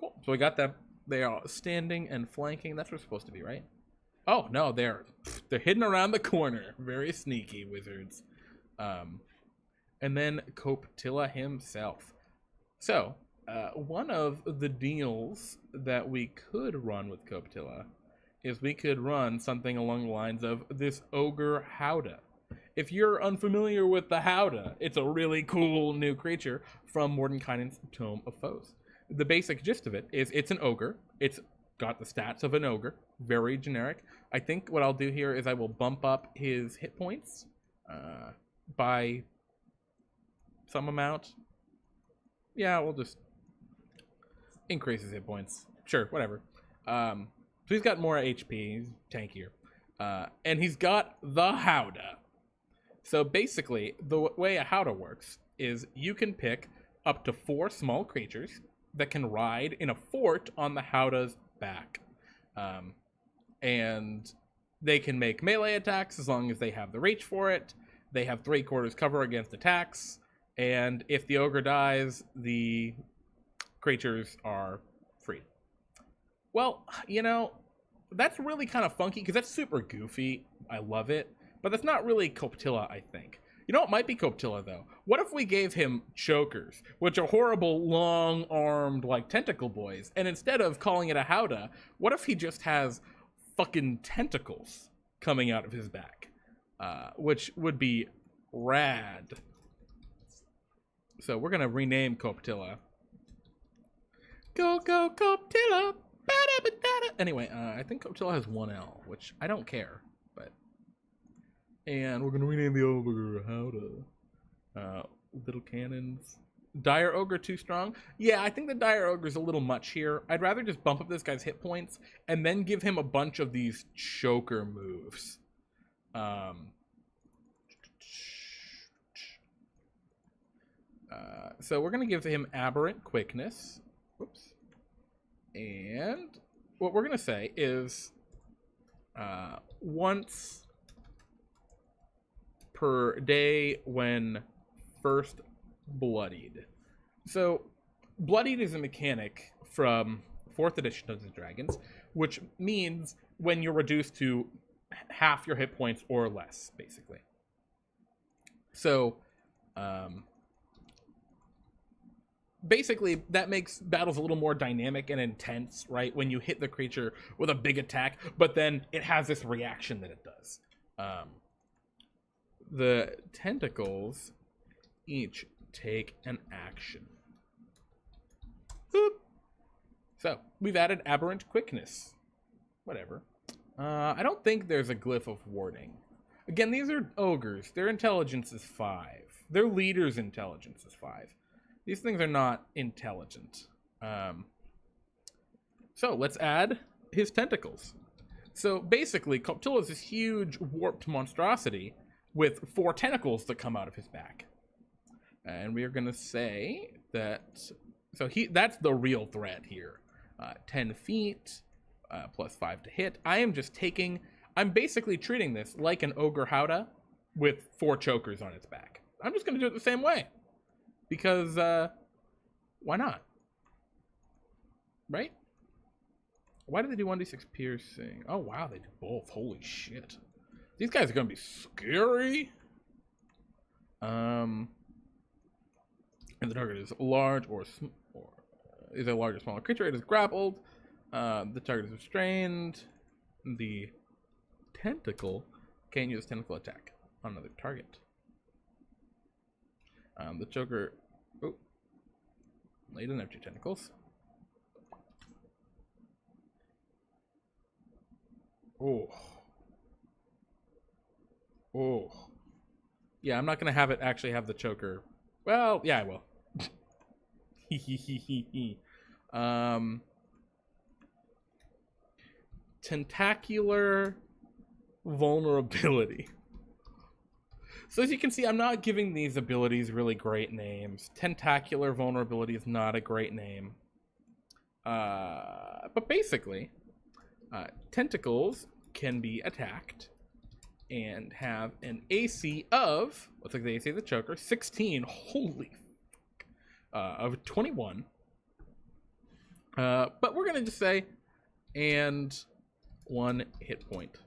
Cool. So we got them. They are standing and flanking. That's what we're supposed to be, right? Oh, no, they're hidden around the corner. Very sneaky wizards. And then Koptila himself. So, one of the deals that we could run with Koptila is we could run something along the lines of this Ogre Howdah. If you're unfamiliar with the Howdah, it's a really cool new creature from Mordenkainen's Tome of Foes. The basic gist of it is it's an ogre. It's got the stats of an ogre. Very generic. I think what I'll do here is I will bump up his hit points by some amount. Yeah, we'll just increase his hit points. Sure, whatever. So he's got more HP. He's tankier. And he's got the Howdah. So basically, the way a Howdah works is you can pick up to 4 small creatures that can ride in a fort on the Howdah's back. And they can make melee attacks as long as they have the reach for it. They have 3/4 cover against attacks. And if the ogre dies, the creatures are free. Well, you know, that's really kind of funky because that's super goofy. I love it. But that's not really Koptila, I think. You know what might be Koptila, though? What if we gave him chokers, which are horrible, long-armed, like, tentacle boys, and instead of calling it a Howdah, what if he just has fucking tentacles coming out of his back? Which would be rad. So we're going to rename Koptila. Go, Koptila! Anyway, I think Koptila has 1 L, which I don't care. And we're going to rename the ogre Howdah. Little cannons. Dire Ogre too strong? Yeah, I think the Dire Ogre's a little much here. I'd rather just bump up this guy's hit points and then give him a bunch of these choker moves. So we're going to give him aberrant quickness. Oops. And what we're going to say is once per day when first bloodied. So bloodied is a mechanic from 4th edition Dungeons & Dragons, which means when you're reduced to half your hit points or less, basically. So basically, that makes battles a little more dynamic and intense, right? When you hit the creature with a big attack, but then it has this reaction that it does. The tentacles each take an action. Boop. So, we've added aberrant quickness. Whatever. I don't think there's a glyph of warding. Again, these are ogres. Their intelligence is 5. Their leader's intelligence is 5. These things are not intelligent. So let's add his tentacles. So basically, Koptila is this huge warped monstrosity with 4 tentacles that come out of his back. And we are going to say that... So that's the real threat here. 10 feet, plus 5 to hit. I'm basically treating this like an Ogre Howdah with 4 chokers on its back. I'm just going to do it the same way. Because, why not? Right? Why do they do 1d6 piercing? Oh, wow, they do both. Holy shit. These guys are going to be scary. And the target is large is a large or smaller creature. It is grappled. The target is restrained. The tentacle can't use tentacle attack on another target. The choker... Oh. They didn't have 2 tentacles. Oh. Oh. Yeah, I'm not going to have it actually have the choker. Well, yeah, I will. Tentacular vulnerability. So as you can see, I'm not giving these abilities really great names. Tentacular vulnerability is not a great name. But basically, tentacles can be attacked and have an AC of, looks like the AC of the choker, 16. Holy fuck. Of 21. But we're going to just say, and 1 hit point.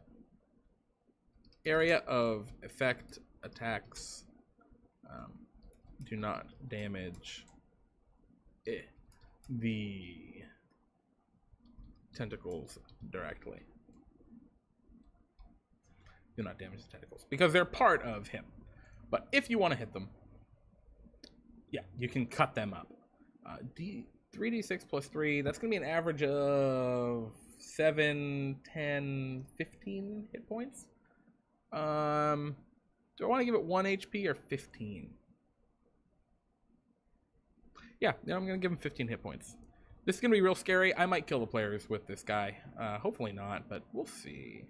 Area of effect attacks do not damage the tentacles directly. Do not damage the tentacles because they're part of him. But if you want to hit them, yeah, you can cut them up. 3d6 plus 3, that's going to be an average of 7, 10, 15 hit points. Do I want to give it 1 HP or 15? Yeah, I'm going to give him 15 hit points. This is going to be real scary. I might kill the players with this guy. Hopefully not, but we'll see.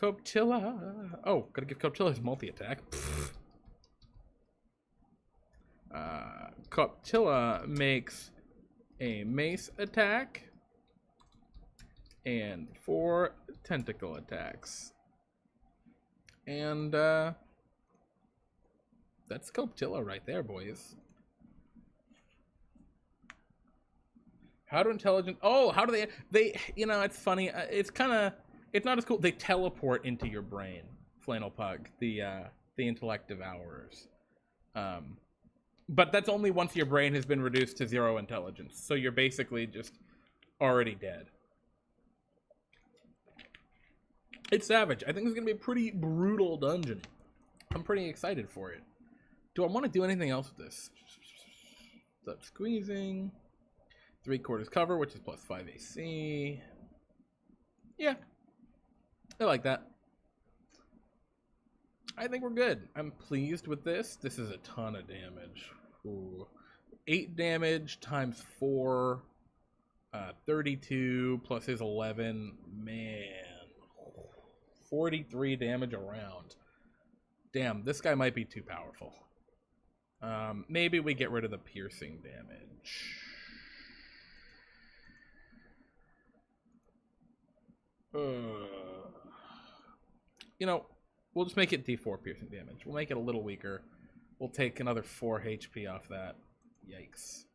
Koptila. Oh, gotta give Koptila his multi-attack. Koptila makes a mace attack and 4 tentacle attacks. And that's Koptila right there, boys. How do intelligent... Oh, how do they... You know, it's funny. It's kind of... It's not as cool. They teleport into your brain. Flannel Pug, the intellect devourers. But that's only once your brain has been reduced to 0 intelligence. So you're basically just already dead. It's savage. I think it's going to be a pretty brutal dungeon. I'm pretty excited for it. Do I want to do anything else with this? Stop squeezing. 3/4 cover, which is plus 5 AC. Yeah. I like that. I think we're good. I'm pleased with this. This is a ton of damage. Ooh. 8 damage times 4. 32 plus his 11. Man. 43 damage around. Damn, this guy might be too powerful. Maybe we get rid of the piercing damage. You know, we'll just make it D4 piercing damage. We'll make it a little weaker. We'll take another 4 HP off that. Yikes.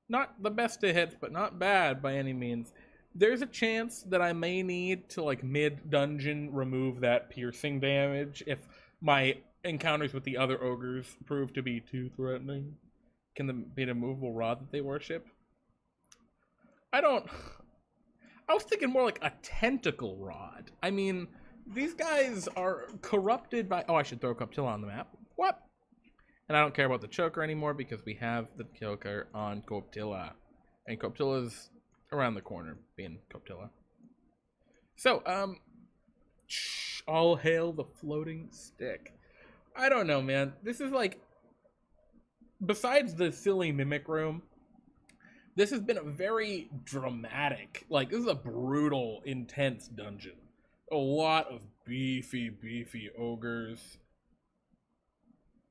Not the best of hits, but not bad by any means. There's a chance that I may need to, like, mid-dungeon remove that piercing damage if my encounters with the other ogres prove to be too threatening. Can there be an immovable rod that they worship? I was thinking more like a tentacle rod. I mean, these guys are corrupted by... Oh, I should throw Koptila on the map. What? And I don't care about the choker anymore because we have the choker on Koptila. And Koptila's around the corner, being Koptila. So, all hail the floating stick. I don't know, man. This is like... Besides the silly mimic room, this has been a very dramatic... Like, this is a brutal, intense dungeon. A lot of beefy ogres.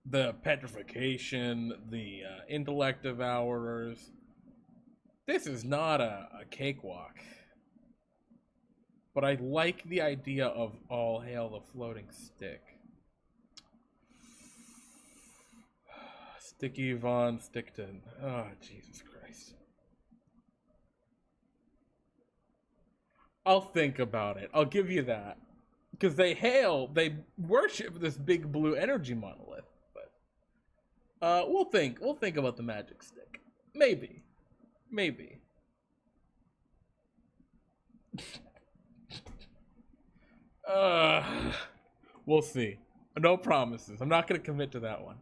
The petrification, the intellect devourers. This is not a cakewalk. But I like the idea of all hail the floating stick. Sticky Von Stickton. Oh, Jesus Christ. I'll think about it. I'll give you that. Because they worship this big blue energy monolith. But we'll think about the magic stick. Maybe. We'll see. No promises. I'm not going to commit to that one.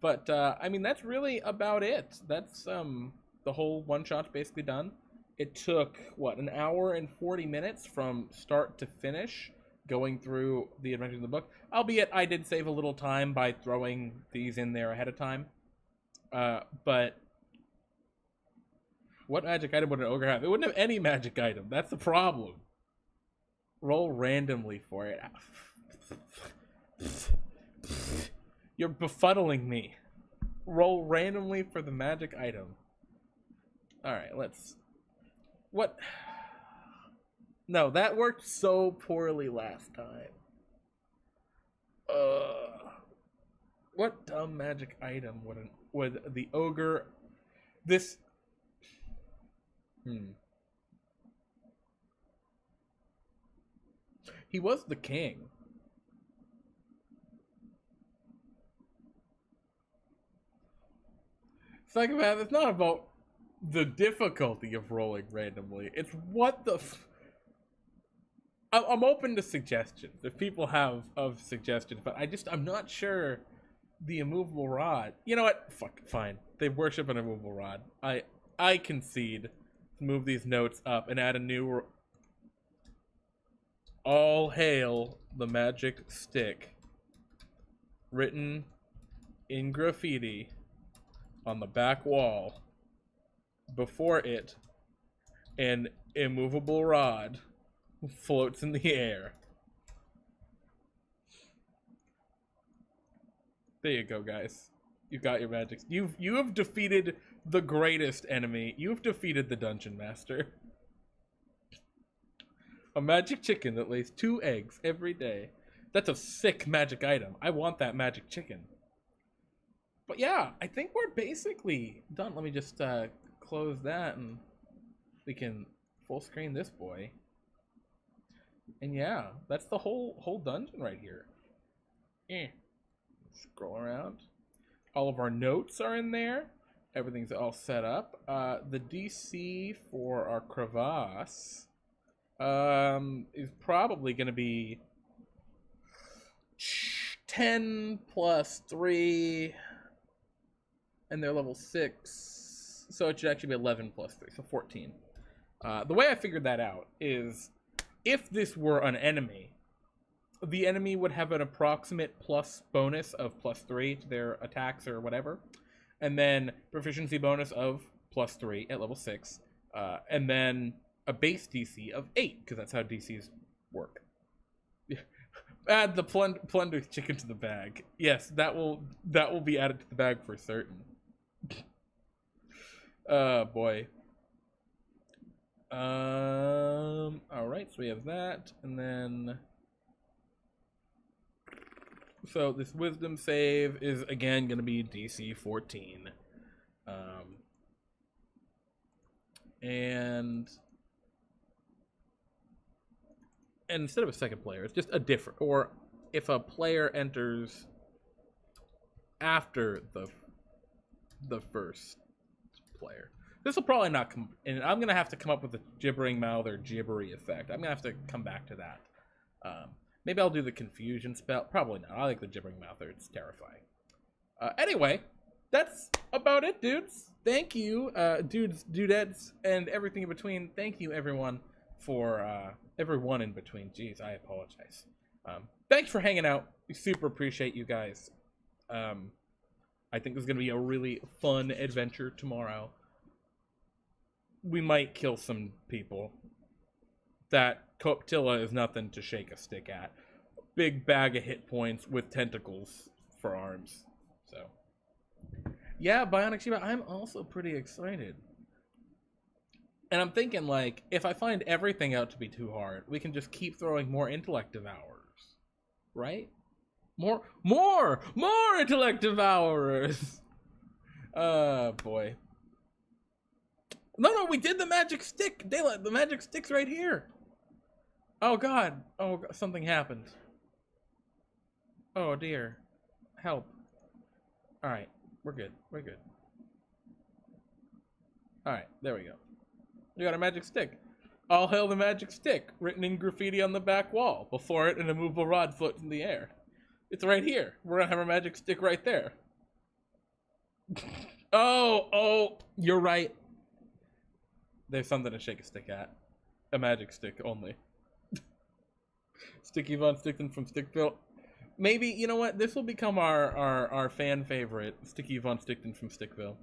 But, I mean, that's really about it. That's, the whole one-shot's basically done. It took, what, an hour and 40 minutes from start to finish going through the adventures of the book. Albeit, I did save a little time by throwing these in there ahead of time. But what magic item would an ogre have? It wouldn't have any magic item. That's the problem. Roll randomly for it. You're befuddling me. Roll randomly for the magic item. Alright, let's... What? No, that worked so poorly last time. What dumb magic item would the ogre... This... He was the king. Psychopath, it's not about the difficulty of rolling randomly. It's what the... I'm open to suggestions, if people have suggestions, but I'm not sure the immovable rod... You know what? Fuck, fine. They worship an immovable rod. I concede to move these notes up and add a new... All hail the magic stick. Written in graffiti on the back wall. Before it, an immovable rod floats in the air. There you go, guys. You got your magic. You have defeated the greatest enemy. You have defeated the dungeon master. A magic chicken that lays 2 eggs every day. That's a sick magic item. I want that magic chicken. But yeah, I think we're basically done. Let me just close that and we can full screen this boy. And yeah, that's the whole dungeon right here. Scroll around. All of our notes are in there. Everything's all set up. The DC for our crevasse is probably going to be 10 plus 3, and they're level 6, so it should actually be 11 plus 3, so 14. The way I figured that out is, if this were an enemy, the enemy would have an approximate plus bonus of plus 3 to their attacks or whatever, and then proficiency bonus of plus 3 at level 6, and then a base DC of 8, because that's how DCs work. Add the plunder chicken to the bag. Yes, that will be added to the bag for certain. Boy. Alright, so we have that, and then so this wisdom save is again gonna be DC 14. And instead of a second player, it's just a different, or if a player enters after the first player. This will probably not come, and I'm gonna have to come up with a gibbering mouth or gibbery effect. I'm gonna have to come back to that. Maybe I'll do the confusion spell. Probably not. I like the gibbering mouth, or it's terrifying. Anyway, that's about it, dudes. Thank you, dudes, dudettes, and everything in between. Thank you, everyone, for everyone in between. Jeez, I apologize. Thanks for hanging out. We super appreciate you guys. I think this is gonna be a really fun adventure tomorrow. We might kill some people. That Koptila is nothing to shake a stick at. Big bag of hit points with tentacles for arms. So, yeah, Bionic Shiba, I'm also pretty excited. And I'm thinking, like, if I find everything out to be too hard, we can just keep throwing more intellect devourers. Right? More intellect devourers! Boy. No, we did the magic stick. Daylight, the magic stick's right here. Oh God. Oh, God. Something happened. Oh dear. Help. Alright, we're good. We're good. Alright, there we go. We got a magic stick. All hail the magic stick, written in graffiti on the back wall. Before it, an immovable rod floats in the air. It's right here. We're gonna have our magic stick right there. Oh, you're right. There's something to shake a stick at. A magic stick only. Sticky Von Stickton from Stickville. Maybe, you know what? This will become our fan favorite. Sticky Von Stickton from Stickville.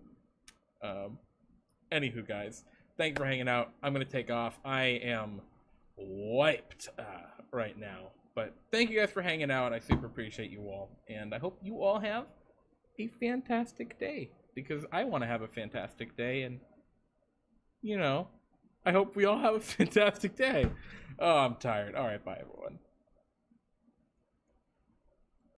Anywho, guys. Thank you for hanging out. I'm going to take off. I am wiped right now. But thank you guys for hanging out. I super appreciate you all. And I hope you all have a fantastic day. Because I want to have a fantastic day. And you know, I hope we all have a fantastic day. Oh, I'm tired. All right, bye, everyone.